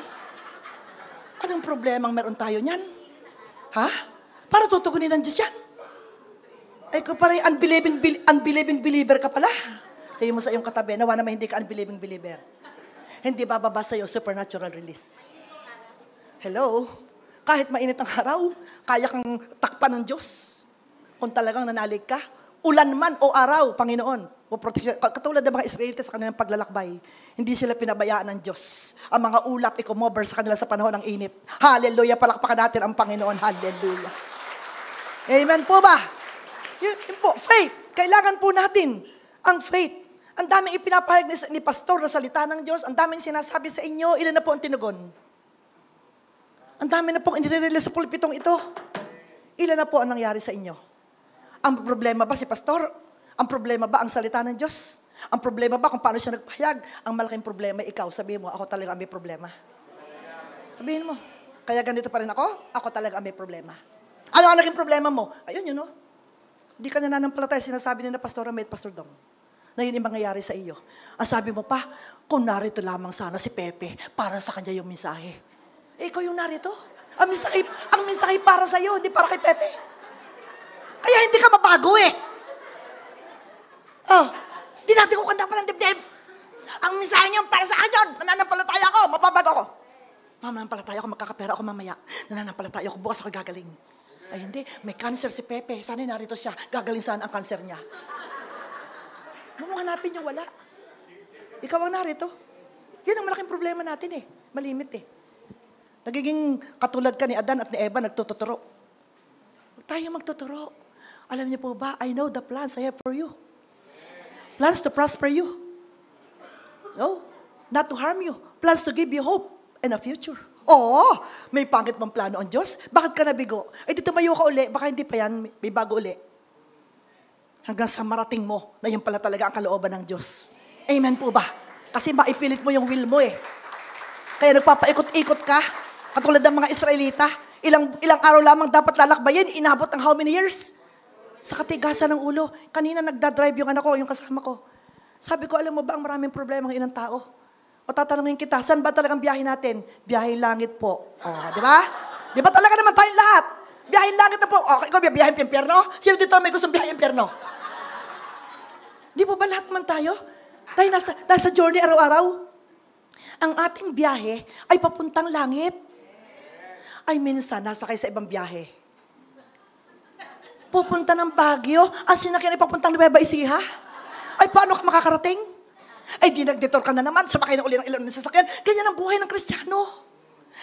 Anong problemang meron tayo niyan? Ha? Para tutugunin ng Diyos yan. Ay, kung parang unbelieving believer ka pala. Sayo mo sa iyong katabi, nawa naman hindi ka unbelieving believer. Hindi bababa sa'yo supernatural release. Hello? Kahit mainit ang araw, kaya kang takpan ng Diyos. Kung talagang nanalig ka, ulan man o araw, Panginoon, katulad ng mga Israelites sa kanilang paglalakbay, hindi sila pinabayaan ng Diyos. Ang mga ulap, ikumover sa kanila sa panahon ng init. Hallelujah, palakpakan natin ang Panginoon. Hallelujah. Amen po ba? Yun po, faith. Kailangan po natin ang faith. Ang daming ipinapahayag ni pastor na salita ng Diyos. Ang daming sinasabi sa inyo. Ilan na po ang tinugon? Ang dami na pong inire-release sa pulpitong ito. Ilan na po ang nangyari sa inyo? Ang problema ba si pastor? Ang problema ba ang salita ng Diyos? Ang problema ba kung paano siya nagpahayag? Ang malaking problema ikaw. Sabihin mo, ako talaga may problema. Sabihin mo, kaya ganito pa rin ako talaga may problema. Ano ang naging problema mo? Ayun yun, Hindi ka nananampalataya, sinasabi ni na Pastor Ahmed, Pastor Dong, na yun yung mangyayari sa iyo. Ang sabi mo pa, kung narito lamang sana si Pepe, para sa kanya yung mensahe. Ikaw yung narito. Ang mensahe para sa iyo, hindi para kay Pepe. Kaya hindi ka mabago Hindi natin kukanta pa ng dibdib. Ang mensahe niyo para sa akin yun. Nananampalataya ako, mababago ako. Mama, nananampalataya ako, magkakapera ako mamaya. Nananampalataya ako, bukas ako gagaling. Ay hindi, may cancer si Pepe. Sana narito siya. Gagaling saan ang cancer niya? Mong hanapin yung wala. Ikaw ang narito. Yan ang malaking problema natin eh. Malimit eh. Nagiging katulad ka ni Adan at ni Eva, nagtututuro. Huwag tayo magtuturo. Alam niyo po ba, I know the plans I have for you. Plans to prosper you. No, not to harm you. Plans to give you hope and a future. Oo, may pangit mong plano ang Diyos. Bakit ka nabigo? Ay, di tumayo ka uli. Baka hindi pa yan, may bago uli. Hanggang sa marating mo na yan pala talaga ang kalooban ng Diyos. Amen po ba? Kasi maipilit mo yung will mo eh. Kaya nagpapaikot-ikot ka. Katulad ng mga Israelita. Ilang araw lamang dapat lalakbayin. Inabot ng how many years? Sa katigasan ng ulo. Kanina nagdadrive yung anak ko, yung kasama ko. Sabi ko, alam mo ba ang maraming problema ng ilang tao? O tatanungin kita, saan ba talagang biyahe natin? Biyahe langit po. O, di ba? Di ba talaga naman tayong lahat? Biyahe langit na po. O, ikaw biyahe impyerno? Sino dito may gustong biyahe impyerno? Di ba lahat man tayo? Tayo nasa journey araw-araw. Ang ating biyahe ay papuntang langit. Ay minsan, nasa kayo sa ibang biyahe. Pupunta ng Baguio, ang sinakyan ay papuntang Nueva Ecija. Ay, paano ka makakarating? Ay, di nag-detour ka na naman, sumakay na uli ng ilang sasakyan. Ganyan ang buhay ng Kristiyano.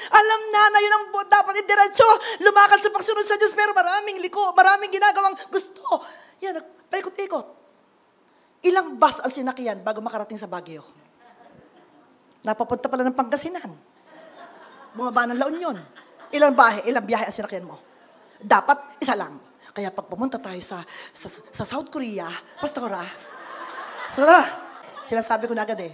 Alam na yun ang dapat idiretso. Lumakad sa pagsunod sa Diyos, pero maraming liko, maraming ginagawang gusto. Yan, paikot-ikot. Ilang bus ang sinakyan bago makarating sa Baguio? Napapunta pala ng Pangasinan. Bumaba ng La Union. Ilang biyahe ang sinakyan mo? Dapat isa lang. Kaya pag pumunta tayo sa South Korea, Pastora, sinasabi ko na agad eh.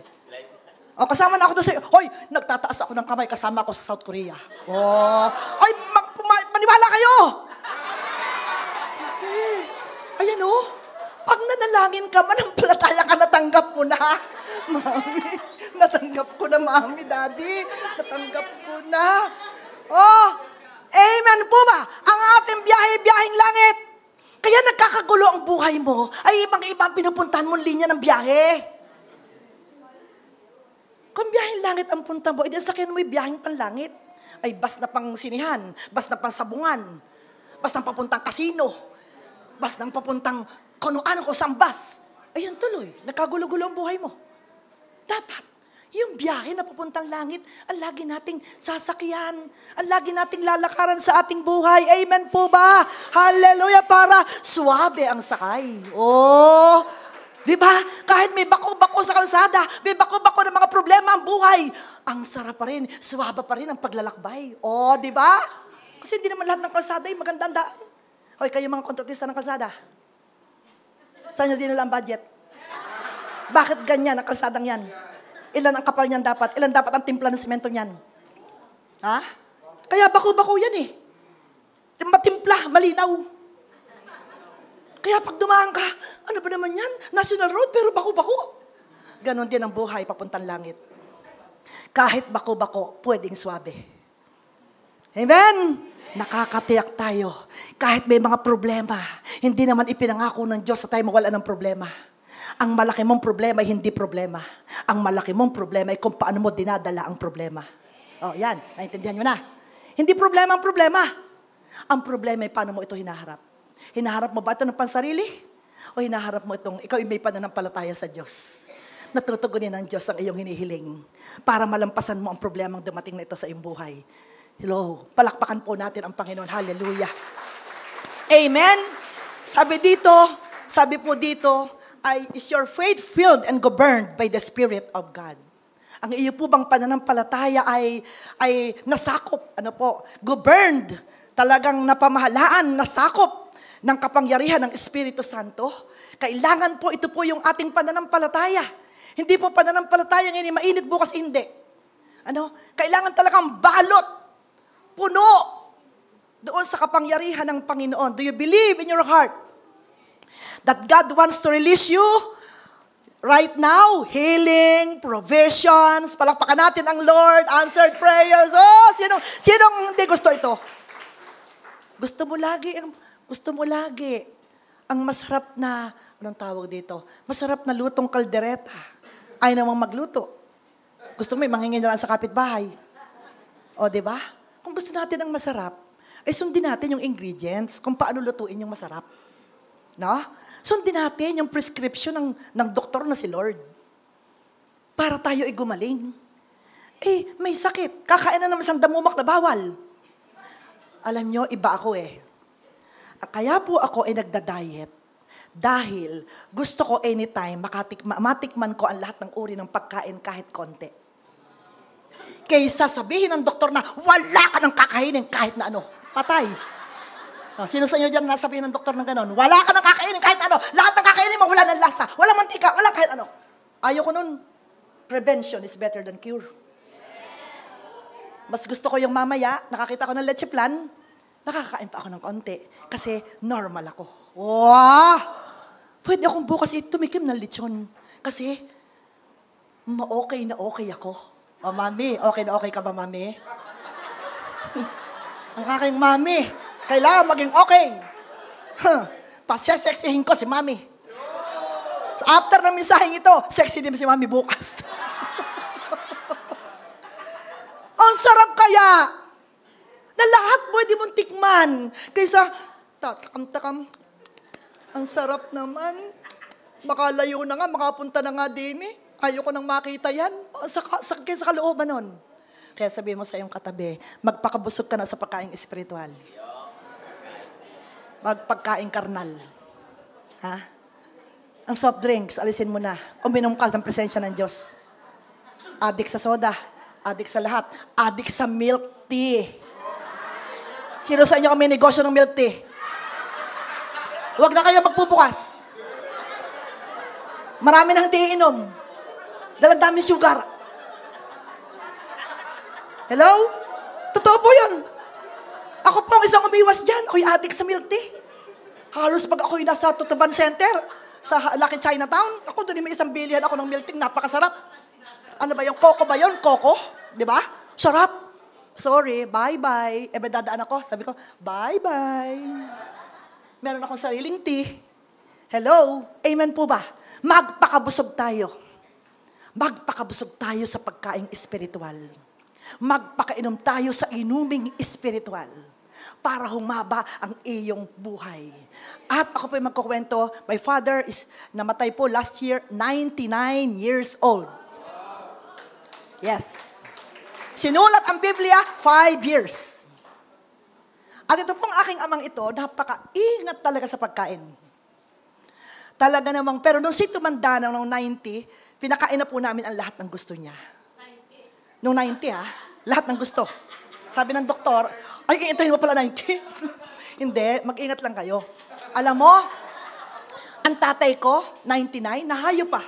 O, kasama na ako doon sa... Hoy, nagtataas ako ng kamay, kasama ako sa South Korea. Oh, ay, maniwala kayo! Kasi, ayan o, pag nanalangin ka, manampalataya ka, natanggap mo na. Mami, natanggap ko na, Mami, Daddy. Natanggap ko na. Oh, amen po ba? Ang ating biyaheng langit. Kaya nagkakagulo ang buhay mo, ay ibang-ibang pinupuntahan mong linya ng biyahe. Kung biyaheng langit ang punta mo, edi sakyan mo yung biyaheng panlangit. Ay bas na pang sinihan, bas na pang sabungan, bas na papuntang kasino, bas na papuntang kung saan bas. Ayun tuloy, nagkagulo-gulo ang buhay mo. Dapat, yung biyahe na papuntang langit, ang lagi nating sasakyan, ang lagi nating lalakaran sa ating buhay. Amen po ba? Hallelujah, para suwabe ang sakay. Oh, di ba? Kahit may bako-bako sa kalsada, may bako-bako ng mga problema ang buhay, ang sarap pa rin, suwaba pa rin ang paglalakbay. Oh, di ba? Kasi hindi naman lahat ng kalsada ay magandang daan. Hoy, kayo mga kontratista ng kalsada, saan nyo dinala ang budget? Bakit ganyan ang kalsadang yan? Ilan ang kapal niyan dapat? Ilan dapat ang timpla ng semento niyan? Ha? Kaya bako-bako yan eh. Matimpla, malinaw. Kaya pag dumaan ka, ano ba naman yan? National Road, pero bako-bako. Ganon din ang buhay papuntang langit. Kahit bako-bako, pwedeng swabe. Amen? Nakakatiyak tayo. Kahit may mga problema, hindi naman ipinangako ng Diyos sa tayo mawala ng problema. Ang malaki mong problema ay hindi problema. Ang malaki mong problema ay kung paano mo dinadala ang problema. Oh, yan. Naintindihan nyo na. Hindi problema ang problema. Ang problema ay paano mo ito hinaharap. Hinaharap mo ba ito ng pansarili? O hinaharap mo itong ikaw ay may pananampalataya sa Diyos? Natutugunin ng Diyos ang iyong hinihiling para malampasan mo ang problemang dumating na ito sa iyong buhay. Hello. Palakpakan po natin ang Panginoon. Hallelujah. Amen. Sabi po dito, is your faith filled and governed by the Spirit of God? Ang iyo po bang pananampalataya ay nasakop, governed, talagang napamahalaan, nasakop ng kapangyarihan ng Espiritu Santo? Kailangan po, ito po yung ating pananampalataya. Hindi po pananampalataya ngayon, mainit bukas hindi. Kailangan talagang balot, puno, doon sa kapangyarihan ng Panginoon. Do you believe in your heart that God wants to release you right now? Healing, provisions, palakpakan natin ang Lord, answered prayers. Oh, sinong hindi gusto ito? Gusto mo lagi ang masarap na, anong tawag dito? Masarap na lutong kaldereta. Ay namang magluto. Gusto mo, manghingi na lang sa kapitbahay. O, di ba? Kung gusto natin ng masarap, ay sundin natin yung ingredients kung paano lutuin yung masarap. No? Sundin natin yung prescription ng doktor na si Lord. Para tayo ay gumaling. Eh, may sakit. Kakain na naman isang damumak na bawal. Alam nyo, iba ako eh. Kaya po ako ay nagda-diet dahil gusto ko anytime matikman ko ang lahat ng uri ng pagkain kahit konti. Kaysa sabihin ng doktor na wala ka nang kakainin kahit na ano. Patay. Sino sa inyo dyan nasabihin ng doktor ng ganon? Wala ka nang kakainin kahit ano. Lahat ng kakainin mo, wala ng lasa. Wala mantika, wala kahit ano. Ayoko nun. Prevention is better than cure. Mas gusto ko yung mamaya, nakakita ko ng leche plan, nakakain pa ako ng konti. Kasi normal ako. Wow! Pwede akong bukas tumikim ng lechon. Kasi, okay na okay ako. O, mami, okay na okay ka ba, mami? Ang aking mami, kailangan maging okay. Pasya-sexihin ko si mami. So after ng misahing ito, sexy din si mami bukas. Ang sarap kaya na lahat pwede mong tikman. Kaysa, takam-takam, ang sarap naman. Makalayo na nga, makapunta na nga din eh. Ayoko nang makita yan. Sakit sa kalooban nun. Kaya sabihin mo sa iyong katabi, magpakabusog ka na sa pagkain espiritual. Magpagkain karnal. Ha? Ang soft drinks, alisin mo na. Uminom ka ng presensya ng Diyos. Adik sa soda. Adik sa lahat. Adik sa milk tea. Sino sa inyo kami negosyo ng milk tea? Huwag na kayo magpupukas. Marami nang tea inom. Dalang daming sugar. Hello? Totoo po yun. Ako po ang isang umiwas dyan. Ako'y adik sa milk tea. Halos pag ako'y nasa Tutuban Center, sa Lucky Chinatown, ako doon may isang bilihan ako ng milk tea, napakasarap. Ano ba yung coco ba yun? Coco? Di ba? Sarap. Sorry, bye-bye. May dadaan ako. Sabi ko, bye-bye. Meron akong sariling tea. Hello? Amen po ba? Magpakabusog tayo. Magpakabusog tayo sa pagkaing espiritual. Magpakainom tayo sa inuming espiritual para humaba ang iyong buhay. At ako po yung magkukwento, my father is namatay po last year, 99 years old. Yes. Sinulat ang Biblia, 5 years. At ito pong aking amang ito, napaka-ingat talaga sa pagkain. Talaga namang, pero nung si tumanda na nung 90, pinakain na po namin ang lahat ng gusto niya. Nung 90 lahat ng gusto. Sabi ng doktor, ay, iintayin mo pala 90. Hindi, mag-ingat lang kayo. Alam mo, ang tatay ko, 99, nahayo pa.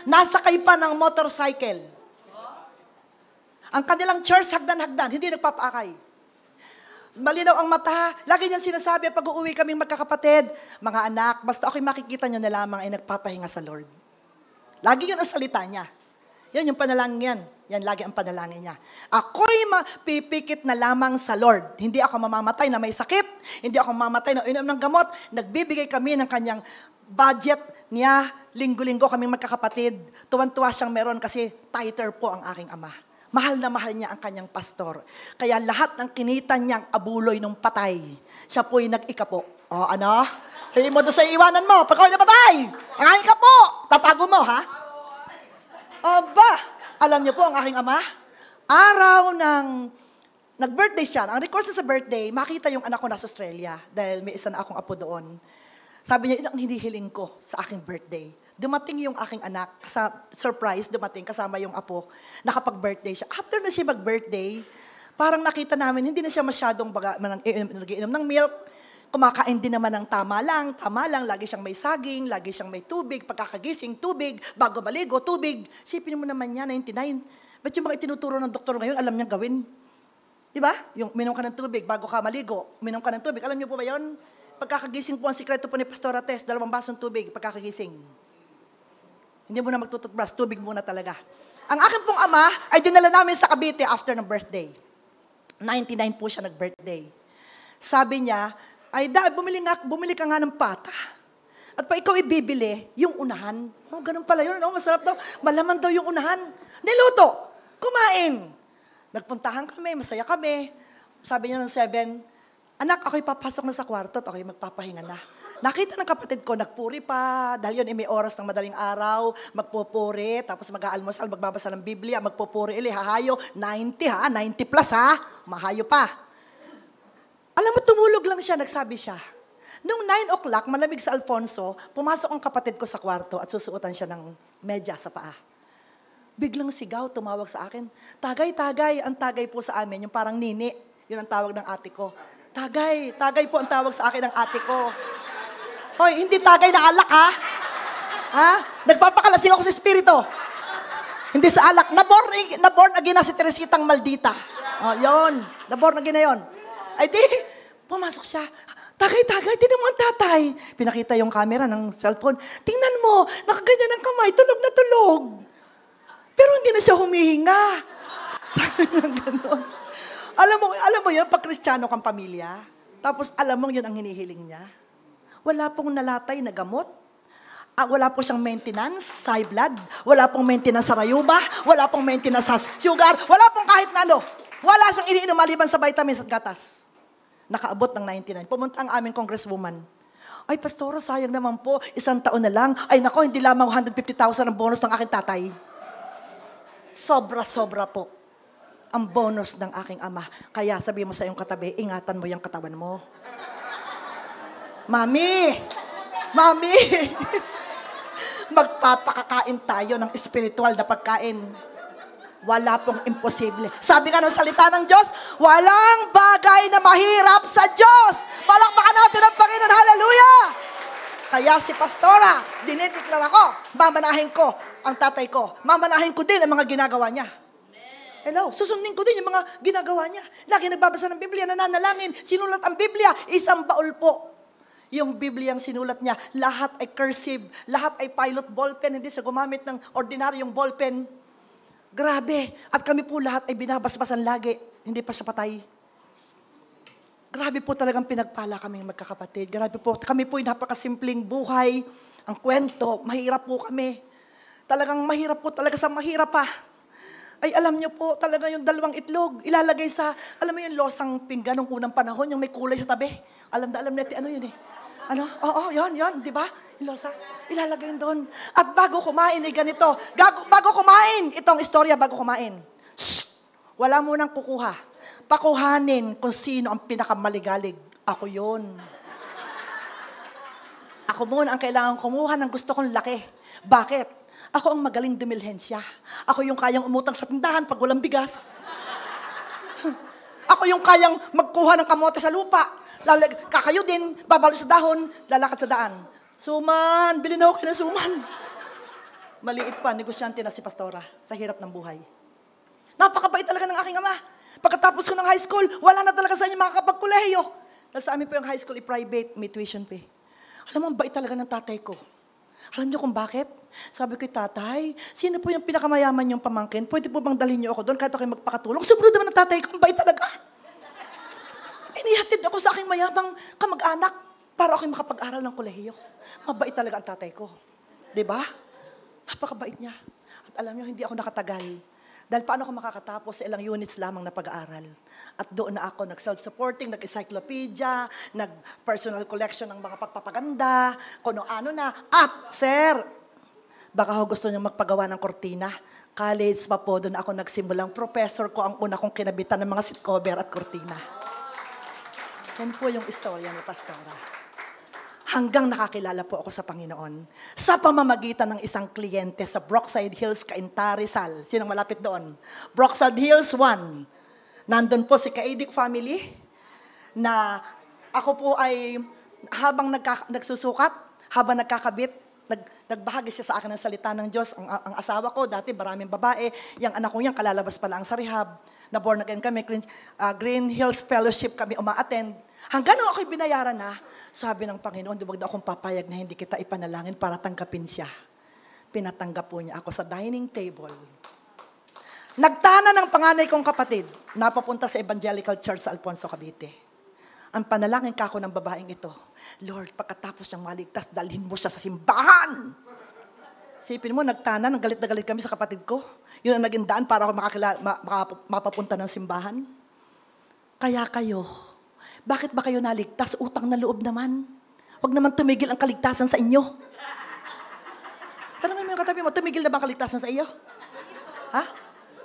Nasakay pa ng motorcycle. Ang kanilang church, hagdan-hagdan, hindi nagpapaakay. Malinaw ang mata. Lagi niyang sinasabi, pag uuwi kaming magkakapatid, mga anak, basta ako'y makikita niyo na lamang ay nagpapahinga sa Lord. Lagi yun ang salita niya. Yan yung panalangin yan. Yan lagi ang panalangin niya. Ako'y mapipikit na lamang sa Lord. Hindi ako mamamatay na may sakit. Hindi ako mamamatay na inom ng gamot. Nagbibigay kami ng kanyang budget niya. Linggo-linggo kaming magkakapatid. Tuwan-tuwa siyang meron kasi tither po ang aking ama. Mahal na mahal niya ang kanyang pastor. Kaya lahat ng kinita niyang abuloy nung patay, siya po'y nag-ikapo. O ano? Sabi mo doon sa iwanan mo, pag ako'y napatay, ang aking ikapo, tatago mo ha? Aba, alam niyo po ang aking ama, araw ng nag-birthday siya. Ang request sa birthday, makita yung anak ko nasa Australia dahil may isa na akong apo doon. Sabi niya, yun ang hinihiling ko sa aking birthday. Dumating yung aking anak, surprise, dumating kasama yung apo, nakapag-birthday siya. After na siya mag-birthday, parang nakita namin, hindi na siya masyadong nag-iinom ng milk, kumakain din naman ng tama lang, lagi siyang may saging, lagi siyang may tubig, pagkakagising, tubig, bago maligo, tubig. Sipin mo naman niya, 99. Ba't yung mga itinuturo ng doktor ngayon, alam niyang gawin? Di ba? Yung minom ka ng tubig, bago ka maligo, minom ka ng tubig. Alam niyo po ba yun? Pagkakagising po ang sikreto po ni Pastora Tess, 2 basong tubig, pagkakagising. Hindi mo na magtututbrush, tubig muna talaga. Ang akin pong ama ay dinala namin sa Cavite after ng birthday. 99 po siya nag-birthday. Sabi niya, ay bumili ka nga ng pata. At pa ikaw ibibili, yung unahan. Ganun pala yun. Masarap daw. Malaman daw yung unahan. Niluto. Kumain. Nagpuntahan kami, masaya kami. Sabi niya ng 7, anak, ako'y papasok na sa kwarto at ako'y magpapahinga na. Nakita ng kapatid ko, nagpuri pa, dahil yun may oras ng madaling araw, magpupuri, tapos mag-aalmusal, magbabasa ng Biblia, magpupuri, hahayo, 90 plus mahayo pa. Alam mo, tumulog lang siya, nagsabi siya. Nung 9 o'clock, malamig sa Alfonso, pumasok ang kapatid ko sa kwarto at susuotan siya ng medya sa paa. Biglang sigaw, tumawag sa akin, tagay, ang tagay po sa amin, yung parang nini, yun ang tawag ng ate ko. Tagay po ang tawag sa akin ng ate ko. Hoy, hindi tagay na alak, ha? Nagpapakalasing ako sa espiritu. Hindi sa alak. Naborn again na si Teresitang Maldita. Yun. Naborn again na yun. Ay di, pumasok siya. Tagay, tinan mo ang tatay. Pinakita yung camera ng cellphone. Tingnan mo, nakaganyan ang kamay, tulog na tulog. Pero hindi na siya humihinga. Sabi niya gano'n. Alam mo yun, pag Kristiyano kang pamilya, tapos alam mo yun ang hinihiling niya. Wala pong nalatay na gamot. Wala po siyang maintenance sa high blood. Wala pong maintenance sa rayuma. Wala pong maintenance sa sugar. Wala pong kahit na ano. Wala siyang iniinom maliban sa vitamins at gatas. Nakaabot ng 99. Pumunta ang aming congresswoman. Ay, pastora, sayang naman po. 1 taon na lang. Ay, nako, hindi lamang 150,000 ang bonus ng aking tatay. Sobra-sobra po ang bonus ng aking ama. Kaya sabi mo sa iyong katabi, ingatan mo yung katawan mo. Mami! Magpapakakain tayo ng spiritual na pagkain. Wala pong imposible. Sabi nga ng salita ng Diyos, walang bagay na mahirap sa Diyos. Palakpakan natin ang Panginoon. Hallelujah! Kaya si Pastora, dinideklara ko, mamanahin ko ang tatay ko. Mamanahin ko din ang mga ginagawa niya. Hello, susundin ko din yung mga ginagawa niya. Lagi nagbabasa ng Biblia, nananalangin, sinulat ang Biblia, isang baul po. Yung Biblia ang sinulat niya, lahat ay cursive, lahat ay pilot ballpen, hindi siya gumamit ng ordinaryong ballpen. Grabe. At kami po lahat ay binabasbasan lagi, hindi pa siya patay. Grabe po talagang pinagpala kaming magkakapatid. Grabe po, kami po yung napakasimpleng buhay. Ang kwento, mahirap po kami. Talagang mahirap po talaga sa mahirap pa. Ay, alam niyo po, talaga yung 2 itlog, ilalagay sa, alam mo yung losang pinggan ng unang panahon, yung may kulay sa tabi. Alam natin, ano yun eh. Ano? Oo, yan, di ba? Yung losa. Ilalagay yun doon. At bago kumain, ganito. Bago kumain, itong istorya bago kumain. Shh! Wala mo nang kukuha. Pakuhanin kung sino ang pinakamaligalig. Ako yun. Ako muna ang kailangan kumuha ng gusto kong laki. Bakit? Ako ang magaling dumilhensya. Ako yung kayang umutang sa tindahan pag walang bigas. Ako yung kayang magkuha ng kamote sa lupa. Kakayo din, babalik sa dahon, lalakad sa daan. Suman, bilhin ako kayo ng suman. Maliit pa, negosyante na si Pastora sa hirap ng buhay. Napakabait talaga ng aking ama. Pagkatapos ko ng high school, wala na talaga sa inyo makakapagkolehiyo. Dahil sa amin po yung high school, i-private, may tuition pay. Alam mo, ang bait talaga ng tatay ko. Alam niyo kung bakit? Sabi ko, tatay, sino po yung pinakamayaman yung pamangkin? Pwede po bang dalhin niyo ako doon kahit ako magpakatulong? Sumunod naman ng tatay ko, ang bait talaga. Inihatid ako sa aking mayabang kamag-anak para ako'y makapag-aral ng kolehiyo. Mabait talaga ang tatay ko. Diba? Napakabait niya. At alam niyo, hindi ako nakatagal. Dahil paano ako makakatapos sa ilang units lamang na pag-aaral. At doon na ako nag-self-supporting, nag-encyclopedia, nag-personal collection ng mga pagpapaganda, kung ano na. At, sir, baka ho gusto niyo magpagawa ng kortina. College pa po, doon ako nagsimulang professor ko ang una kong kinabitan ng mga seat cover at kortina. Yan po yung istorya ni Pastora. Hanggang nakakilala po ako sa Panginoon. Sa pamamagitan ng isang kliyente sa Brookside Hills, Cainta, Rizal. Sinong malapit doon? Brookside Hills 1. Nandun po si Kaidik family na ako po ay habang nagsusukat, habang nagkakabit, nagbahagi siya sa akin ng salita ng Diyos. Ang asawa ko, dati maraming babae. Yung anak ko yan, kalalabas pa lang sa rehab. Na born again kami, Green Hills Fellowship kami uma-attend. Hanggang nung ako'y binayaran na, sabi ng Panginoon, huwag na akong papayag na hindi kita ipanalangin para tanggapin siya. Pinatanggap po niya ako sa dining table. Nagtana ng panganay kong kapatid, napapunta sa Evangelical Church sa Alfonso, Cavite. Ang panalangin ka ako ng babaeng ito, Lord, pagkatapos niyang maligtas, dalhin mo siya sa simbahan. Sipin mo, nagtanan, galit na galit kami sa kapatid ko. Yun ang naging daan para ako mapapunta ng simbahan. Kaya kayo, bakit ba kayo naligtas? Utang na loob naman. Huwag naman tumigil ang kaligtasan sa inyo. Tanungin mo yung katabi mo, tumigil na ba ang kaligtasan sa iyo? Ha?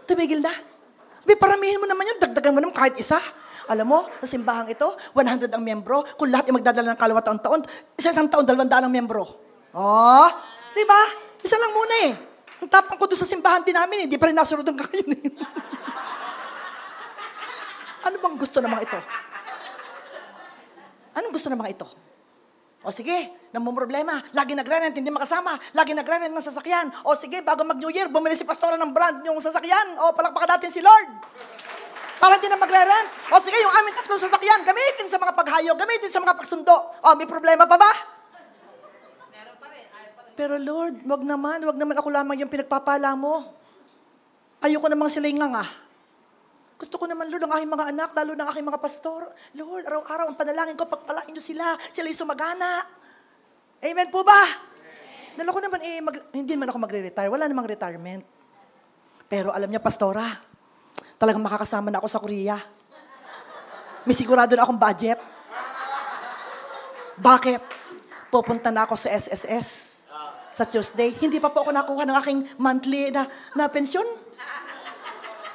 Tumigil na? Paramihin mo naman yan, dagdagan mo naman kahit isa. Alam mo, sa simbahang ito, 100 ang membro. Kung lahat ay magdadala ng kalawang taon, isang taon, 200 ang membro. Oh, di ba? Isa lang muna eh. Ang tapang ko doon sa simbahan din namin, hindi pa rin nasunod ang kayo. Ano bang gusto ng mga ito? Anong gusto ng mga ito? O sige, namumroblema. Lagi nagre-rent, hindi makasama. Lagi nagre-rent ng sasakyan. O sige, bago mag-New Year, bumili si pastora ng brand yung sasakyan. O palakpakan natin si Lord. Para hindi na magre-rent. O sige, yung aming 3 sasakyan, gamitin sa mga paghayo, gamitin sa mga pagsundo. O, may problema pa ba? Meron pa rin. Pero Lord, wag naman ako lamang yung pinagpapala mo. Ayoko namang sila'y nga. Gusto ko naman, Lord, ang aking mga anak, lalo na aking mga pastor. Lord, araw-araw ang panalangin ko, pagpalain niyo sila. Sila'y sumagana. Amen po ba? Dala ko naman, hindi man ako magre-retire. Wala namang retirement. Pero alam niya, pastora, talagang makakasama na ako sa Korea. May sigurado na akong budget. Bakit? Pupunta na ako sa SSS sa Tuesday. Hindi pa po ako nakuha ng aking monthly na pensyon.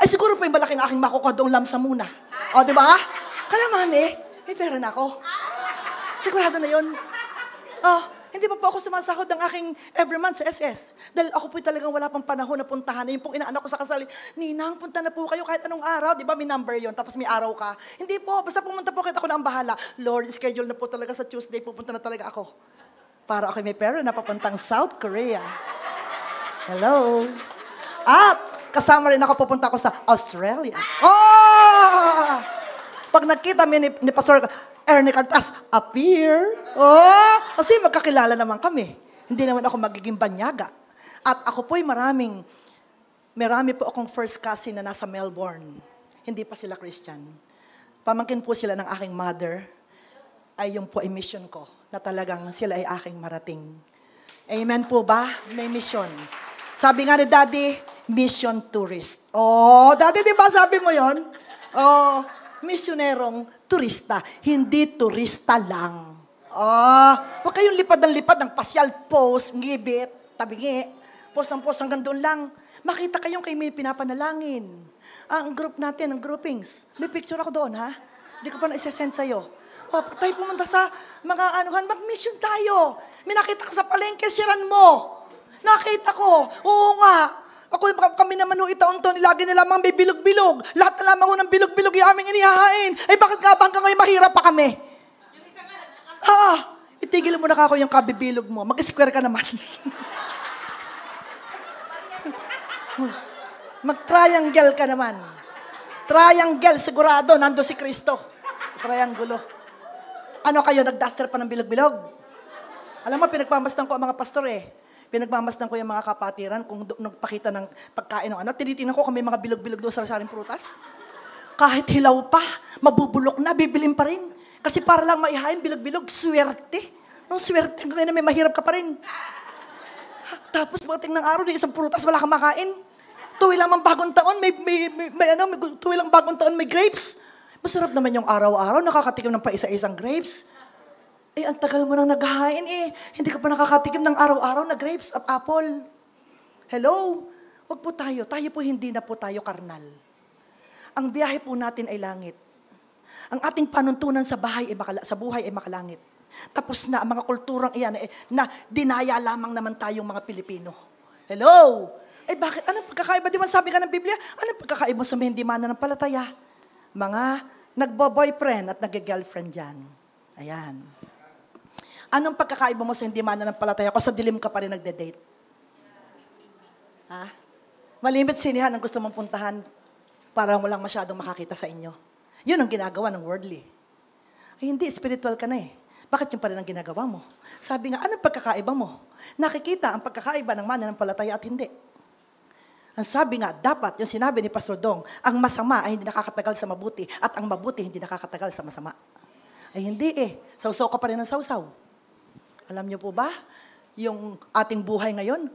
Ay, siguro po yung malaking aking makukuha doong lamsa muna. O, di ba? Kaya mami, pera na ako. Sigurado na yun. Oh, hindi pa po ako sumasahod ng aking every month sa SS. Dahil ako po talagang wala pang panahon na puntahan. Yung pong inaanak ko sa kasal, Ninang, punta na po kayo kahit anong araw. Di ba, may number yon tapos may araw ka. Hindi po, basta pumunta po kahit ako na ang bahala. Lord, schedule na po talaga sa Tuesday, pupunta na talaga ako. Para ako may pera na papuntang South Korea. Hello. At, kasama rin ako, pupunta ako sa Australia. Oh! Pag nakita ni Pastor Ernie Cartas, appear. Oh! Kasi magkakilala naman kami. Hindi naman ako magiging banyaga. At ako po'y marami po akong first cousin na nasa Melbourne. Hindi pa sila Christian. Pamangkin po sila ng aking mother. Ay yung po ay mission ko, na talagang sila ay aking marating. Amen po ba? May mission. Sabi nga ni Daddy, mission tourist. Oh, Daddy, di ba sabi mo yon? Oh, misyonerong turista. Hindi turista lang. Oh, huwag kayong lipad ng pasyal post, ngibit, tabingi. Post ng post hanggang doon lang. Makita kayong kayo may pinapanalangin. Ang group natin, ang groupings. May picture ako doon, ha? Hindi ko pa na-isesend sa'yo. Oh, pag tayo pumunta sa mga anuhan, mag-mission tayo. May nakita ka sa palengke, siran mo. Nakita ko. Oo nga. Kami naman nung itaon-taon, lagi na lamang may bilog-bilog. Lahat na lamang ng bilog-bilog yung aming inihahain. Ay bakit nga ba hanggang ngayon mahirap pa kami? Itigil mo na kako yung kabibilog mo. Mag-square ka naman. Mag-triangle ka naman. Triangle, sigurado, nando si Kristo. Triangulo. Ano kayo, nag-duster pa ng bilog-bilog? Alam mo, pinagpamasdan ko ang mga pastor Pinagmamasdan ko yung mga kapatiran kung nagpakita ng pagkain ng tinitingnan ko kung may mga bilog-bilog doon sa saring prutas. Kahit hilaw pa, mabubulok na, bibilin pa rin. Kasi para lang maihain, bilog-bilog, swerte. Nung swerte, hanggang ngayon may mahirap ka pa rin. Tapos pagdating ng araw, isang prutas, wala kang makain. Tuwi lang ang bagong taon, tuwi lang bagong taon, may grapes. Masarap naman yung araw-araw, nakakatikim ng pa isa-isang grapes. Ang tagal mo nang naghahain Hindi ka pa nakakatikim ng araw-araw na grapes at apple. Hello? Wag po tayo. Tayo po hindi na po tayo karnal. Ang biyahe po natin ay langit. Ang ating panuntunan sa buhay ay makalangit. Tapos na ang mga kulturang iyan na dinaya lamang naman tayong mga Pilipino. Hello? Bakit? Anong pagkakaiba? Di ba sabi ka ng Biblia? Anong pagkakaiba sa mga hindi mananampalataya? Mga nagbo-boyfriend at nag-girlfriend dyan. Ayan. Anong pagkakaiba mo sa hindi mananampalataya kung sa dilim ka pa rin nagde-date? Ha? Malimit sinihan ang gusto mong puntahan para walang masyadong makakita sa inyo. Yun ang ginagawa ng worldly. Hindi, spiritual ka na Bakit yung pa rin ang ginagawa mo? Sabi nga, anong pagkakaiba mo? Nakikita ang pagkakaiba ng mananampalataya at hindi. Ang sabi nga, dapat, yung sinabi ni Pastor Dong, ang masama ay hindi nakakatagal sa mabuti at ang mabuti hindi nakakatagal sa masama. Hindi Sausaw ka pa rin ng sausaw. Alam niyo po ba? yung ating buhay ngayon,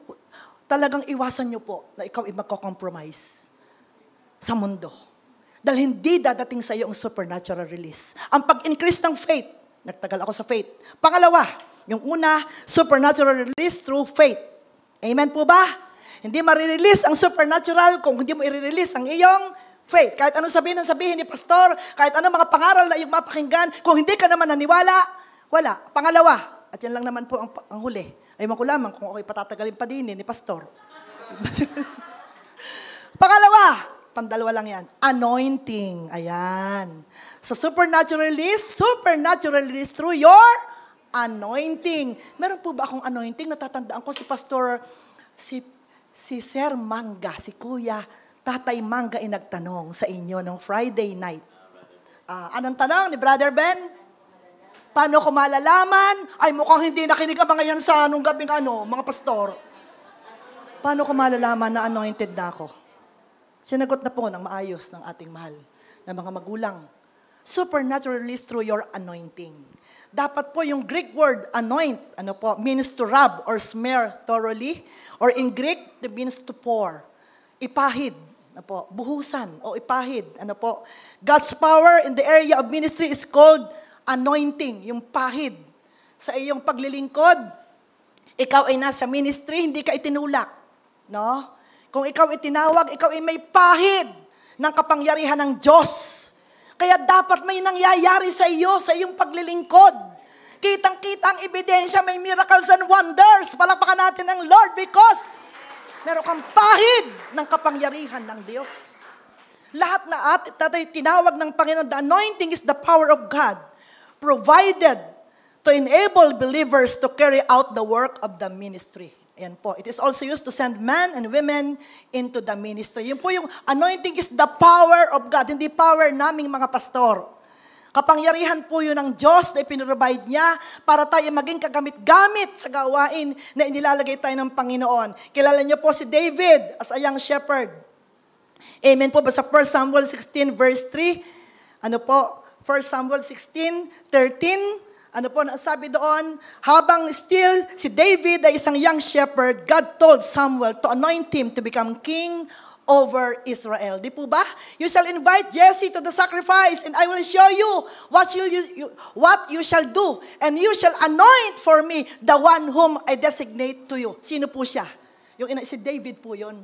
talagang iwasan nyo po na ikaw ay magko-compromise sa mundo. Dahil hindi dadating sa iyo ang supernatural release. Ang pag-increase ng faith, nagtagal ako sa faith. Pangalawa, yung una, supernatural release through faith. Amen po ba? Hindi marirelease ang supernatural kung hindi mo i-release ang iyong faith. Kahit anong sabihin ni pastor, kahit anong mga pangaral na iyong mapakinggan, kung hindi ka naman naniwala, wala. Pangalawa, at yan lang naman po ang huli. Ayaw ko lamang kung ako'y patatagalin pa din ni pastor. Pangalawa, pandalawa lang yan, anointing. Ayan. Sa supernatural release through your anointing. Meron po ba akong anointing? Natatandaan ko si pastor, si Sir Manga, si Kuya, Tatay Manga ay nagtanong sa inyo nung Friday night. Anong tanong ni Brother Ben? Paano ko malalaman? Ay, mukhang hindi nakinig ka ba ngayon sa anong gabing mga pastor? Paano ko malalaman na anointed na ako? Sinagot na po ng maayos ng ating mahal na mga magulang. Supernatural release through your anointing. Dapat po yung Greek word anoint, means to rub or smear thoroughly. Or in Greek, it means to pour. Ipahid, buhusan o ipahid. God's power in the area of ministry is called anointing, yung pahid. Sa iyong paglilingkod, ikaw ay nasa ministry, hindi ka itinulak. No? Kung ikaw itinawag, ikaw ay may pahid ng kapangyarihan ng Diyos. Kaya dapat may nangyayari sa iyo, sa iyong paglilingkod. Kitang-kita ang ebidensya, may miracles and wonders. Palakpakan natin ang Lord because meron kang pahid ng kapangyarihan ng Diyos. Lahat na tinawag ng Panginoon, the anointing is the power of God provided to enable believers to carry out the work of the ministry. Ayan po. It is also used to send men and women into the ministry. Yun po yung anointing is the power of God, hindi power naming mga pastor. Kapangyarihan po yun ng Diyos na ipinrovide niya para tayo maging kagamit-gamit sa gawain na inilalagay tayo ng Panginoon. Kilala niyo po si David as a young shepherd. Amen po ba sa 1 Samuel 16 verse 3? 1 Samuel 16:13. Sabi doon, habang still si David ay isang young shepherd, God told Samuel to anoint him to become king over Israel. Di po ba? You shall invite Jesse to the sacrifice and I will show you what you shall do. And you shall anoint for me the one whom I designate to you. Sino po siya? Si David po yun.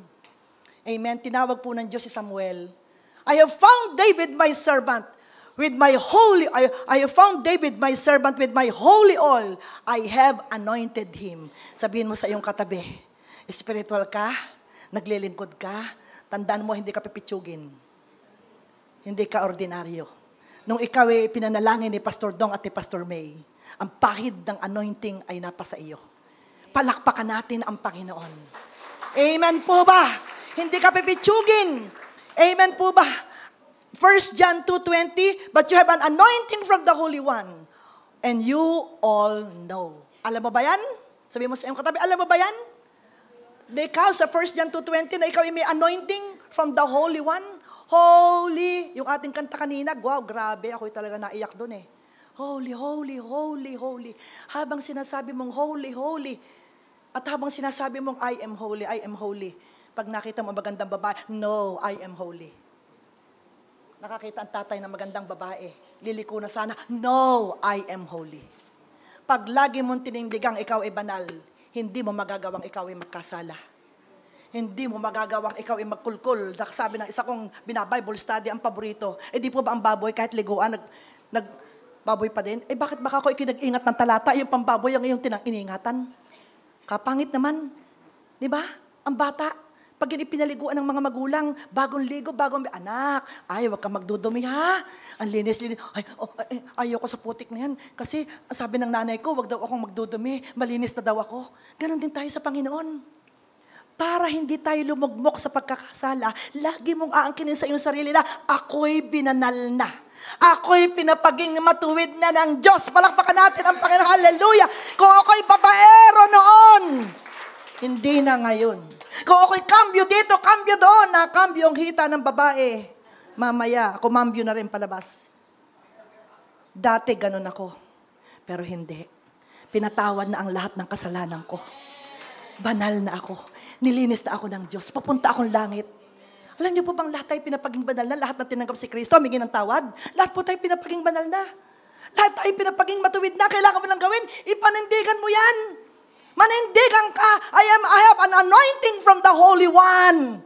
Amen. Tinawag po ng Diyos si Samuel. I have found David my servant. I have found David, my servant, with my holy oil. I have anointed him. Sabihin mo sa iyong katabi, spiritual ka, naglilingkod ka, tandaan mo, hindi ka pipitsugin. Hindi ka ordinaryo. Nung ikaw ay pinanalangin ni Pastor Dong at ni Pastor May, ang pahid ng anointing ay napasa iyo. Palakpakan natin ang Panginoon. Amen po ba? Hindi ka pipitsugin. Amen po ba? 1 John 2:20, but you have an anointing from the Holy One, and you all know. Alam mo ba yan? Sabi mo sa iyong katabi, alam mo ba yan? Na ikaw sa 1 John 2:20, na ikaw ay may anointing from the Holy One. Holy, yung ating kanta kanina, wow, grabe, ako talaga naiyak doon eh. Holy, holy, holy, holy. Habang sinasabi mong holy, holy, at habang sinasabi mong I am holy, I am holy. Pag nakita mo magandang babae, no, I am holy. Nakakita ang tatay ng magandang babae, liliko na sana, no, I am holy. Pag lagi mong tinindigang ikaw ay banal, hindi mo magagawang ikaw ay magkasala. Hindi mo magagawang ikaw ay magkulkul. Sabi ng isa kong bina-Bible study, ang paborito, di po ba ang baboy kahit liguan, nagbaboy pa din? Bakit baka ako ikinag-ingat ng talata, yung pambaboy ang iyong iningatan? Kapangit naman. Di ba? Ang bata. Pag pinaliguan ng mga magulang, bagong ligo, anak, huwag kang magdudumi ha. Ang linis-linis. Ayoko sa putik na yan. Kasi sabi ng nanay ko, wag daw akong magdudumi, malinis na daw ako. Ganon din tayo sa Panginoon. Para hindi tayo lumugmok sa pagkakasala, lagi mong aangkinin sa iyong sarili na, ako'y binanal na. Ako'y pinapaging matuwid na ng Diyos. Palakpakan natin ang Panginoon. Hallelujah! Kung ako'y babaero noon, hindi na ngayon. Kung ako'y kambyo dito, kambyo doon, kambyo ang hita ng babae, mamaya, kumambyo na rin palabas. Dati ganun ako, pero hindi. Pinatawad na ang lahat ng kasalanan ko. Banal na ako. Nilinis na ako ng Diyos. Papunta akong langit. Alam niyo po bang lahat tayo pinapaging banal na? Lahat na tinanggap si Kristo, humingi ng tawad. Lahat po tayo pinapaging banal na. Lahat tayo pinapaging matuwid na. Kailangan mo lang gawin, ipanindigan mo yan. Manindigan ka. I have an anointing from the Holy One.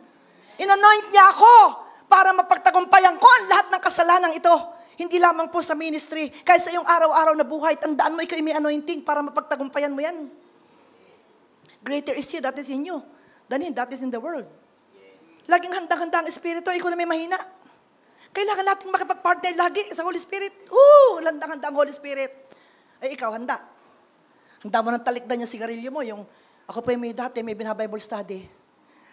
Inanoint niya ako para mapagtagumpayan ko ang lahat ng kasalanan ito. Hindi lamang po sa ministry. Kahit sa iyong araw-araw na buhay, tandaan mo, ikaw may anointing para mapagtagumpayan mo yan. Greater is He that is in you than He that is in the world. Laging handang-handa ang Espiritu, ikaw na may mahina. Kailangan natin makipag-partner lagi sa Holy Spirit. Handang-handa ang Holy Spirit. Ay, ikaw, handa. Handa mo ng talikdan yung sigarilyo mo. Ako po may binabible study.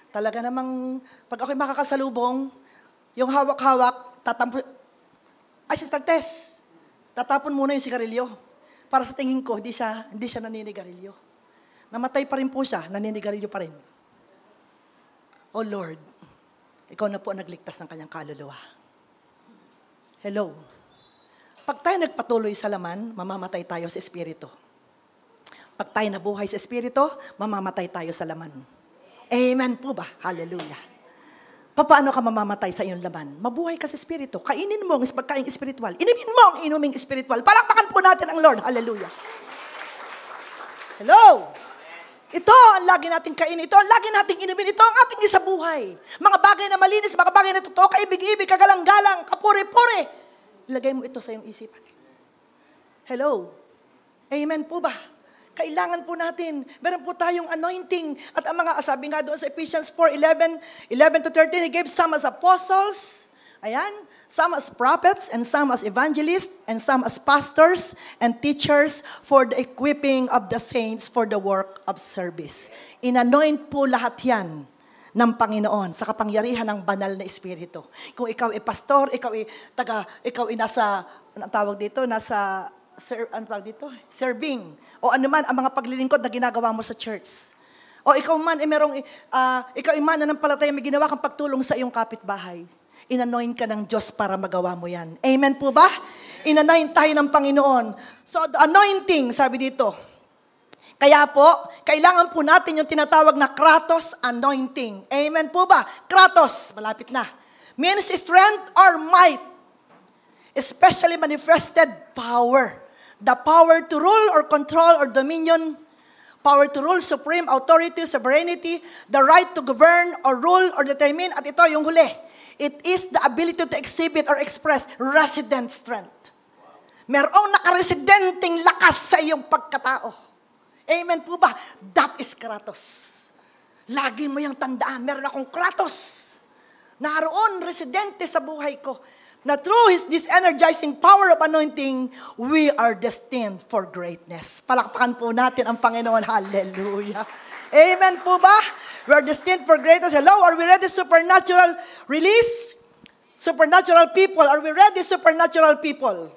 Talaga namang, pag ako'y makakasalubong, yung hawak-hawak, ay, Sister Tess, tatapon muna yung sigarilyo. Para sa tingin ko, hindi siya naninigarilyo. Namatay pa rin po siya, naninigarilyo pa rin. Oh Lord, ikaw na po ang nagligtas ng kanyang kaluluwa. Hello. Pag tayo nagpatuloy sa laman, mamamatay tayo sa Espiritu. Pag tayo nabuhay sa Espiritu, mamamatay tayo sa laman. Amen po ba? Hallelujah. Paano ka mamamatay sa iyong laman? Mabuhay ka sa Espiritu. Kainin mo ang pagkain espiritual. Inumin mo ang inuming espiritual. Palakpakan po natin ang Lord. Hallelujah. Hello. Ito ang lagi nating kainin. Ito ang lagi nating inumin. Ito ang ating isabuhay. Mga bagay na malinis, mga bagay na totoo, kaibig-ibig, kagalang-galang, kapuri-puri. Ilagay mo ito sa iyong isipan. Hello. Amen po ba? Kailangan po natin. Meron po tayong anointing. At ang mga, sabi nga doon sa Ephesians 4:11 to 13, He gave some as apostles, ayan, some as prophets, and some as evangelists, and some as pastors and teachers for the equipping of the saints for the work of service. Inanoint po lahat yan ng Panginoon sa kapangyarihan ng banal na Espiritu. Kung ikaw ay pastor, ikaw ay nasa, anong tawag dito, serving, o anuman ang mga paglilingkod na ginagawa mo sa church. O ikaw man ay ikaw ay mananampalataya, may ginawa kang pagtulong sa iyong kapitbahay. Inanoint ka ng Diyos para magawa mo yan. Amen po ba? Inanoint tayo ng Panginoon. So, the anointing, sabi dito. Kaya po, kailangan po natin yung tinatawag na Kratos anointing. Amen po ba? Kratos, malapit na. Means strength or might. Especially manifested power. The power to rule or control or dominion. Power to rule, supreme authority, sovereignty. The right to govern or rule or determine. At ito yung huli. It is the ability to exhibit or express resident strength. Merong nakaresidenteng lakas sa iyong pagkatao. Amen po ba? That is Kratos. Lagi mo yung tandaan, meron akong Kratos. Naroon, residente sa buhay ko. Na through this energizing power of anointing, we are destined for greatness. Palakpakan po natin ang Panginoon. Hallelujah. Amen po ba? We are destined for greatness. Hello, are we ready supernatural release? Supernatural people, are we ready supernatural people?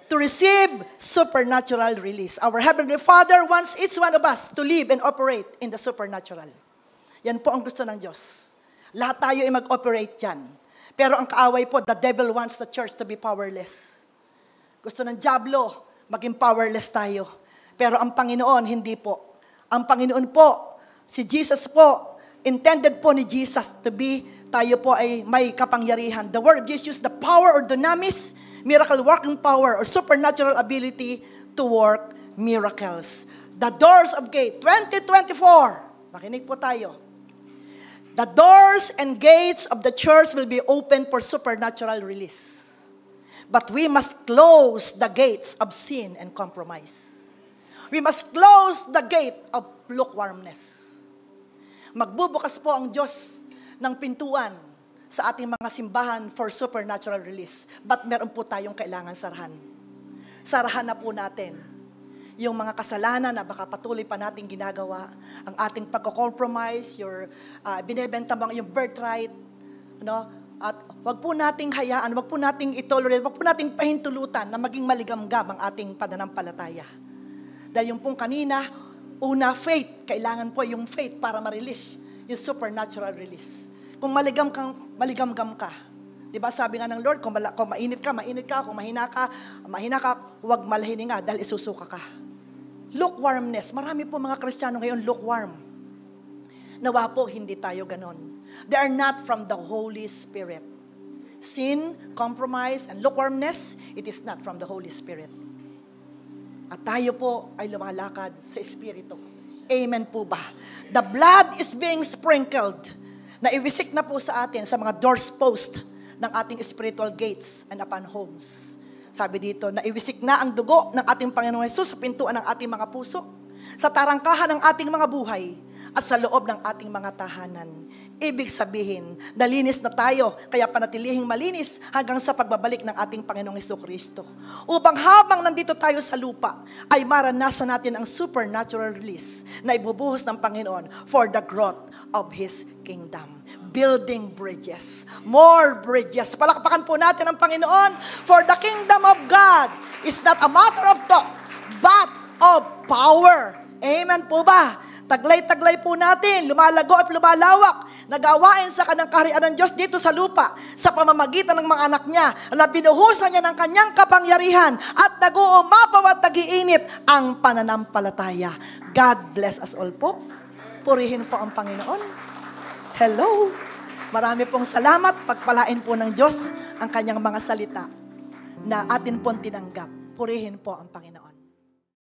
To receive supernatural release. Our Heavenly Father wants each one of us to live and operate in the supernatural. Yan po ang gusto ng Diyos. Lahat tayo ay mag-operate dyan. Pero ang kaaway po, the devil wants the church to be powerless. Gusto ng diablo, maging powerless tayo. Pero ang Panginoon, hindi po. Ang Panginoon po, si Jesus po, intended po ni Jesus to be, tayo po ay may kapangyarihan. The word of Jesus, the power or dunamis, miracle working power or supernatural ability to work miracles. The doors of gate 2024. Makinig po tayo. The doors and gates of the church will be open for supernatural release. But we must close the gates of sin and compromise. We must close the gate of lukewarmness. Magbubukas po ang Diyos ng pintuan sa ating mga simbahan for supernatural release. But meron po tayong kailangan sarahan. Sarahan na po natin yung mga kasalanan na baka patuloy pa nating ginagawa, ang ating pagko-compromise, binebenta mo yung birthright, at wag po nating hayaan, wag po nating itolerate, wag po nating pahintulutan na maging maligamgam ang ating pananampalataya. Dahil yung pong kanina, una, faith. Kailangan po yung faith para ma-release yung supernatural release. Kung maligamgam ka. Diba sabi nga ng Lord, kung mainit ka. Kung mahina ka, huwag malhininga dahil isusuka ka. Lukewarmness. Marami po mga Kristiyano ngayon lukewarm. Nawa po, hindi tayo ganon. They are not from the Holy Spirit. Sin, compromise, and lukewarmness, it is not from the Holy Spirit. At tayo po ay lumalakad sa Espiritu. Amen po ba? The blood is being sprinkled. Naiwisik na po sa atin sa mga doors post ng ating spiritual gates and upon homes. Sabi dito, naiwisik na ang dugo ng ating Panginoong Hesus sa pintuan ng ating mga puso, sa tarangkahan ng ating mga buhay, at sa loob ng ating mga tahanan. Ibig sabihin, nalinis na tayo, kaya panatilihing malinis hanggang sa pagbabalik ng ating Panginoong Hesukristo. Upang habang nandito tayo sa lupa, ay maranasan natin ang supernatural release na ibubuhos ng Panginoon for the growth of His kingdom. Building bridges. More bridges. Palakpakan po natin ang Panginoon, for the kingdom of God is not a matter of talk, but of power. Amen po ba? Taglay-taglay po natin, lumalago at lumalawak, nagawain sa kanang kaharian ng Diyos dito sa lupa, sa pamamagitan ng mga anak niya, na binuhusan niya ng kanyang kapangyarihan, at nag-uumapaw at nag-iinit ang pananampalataya. God bless us all po. Purihin po ang Panginoon. Hello. Marami pong salamat. Pagpalain po ng Diyos ang kanyang mga salita na atin pong tinanggap. Purihin po ang Panginoon.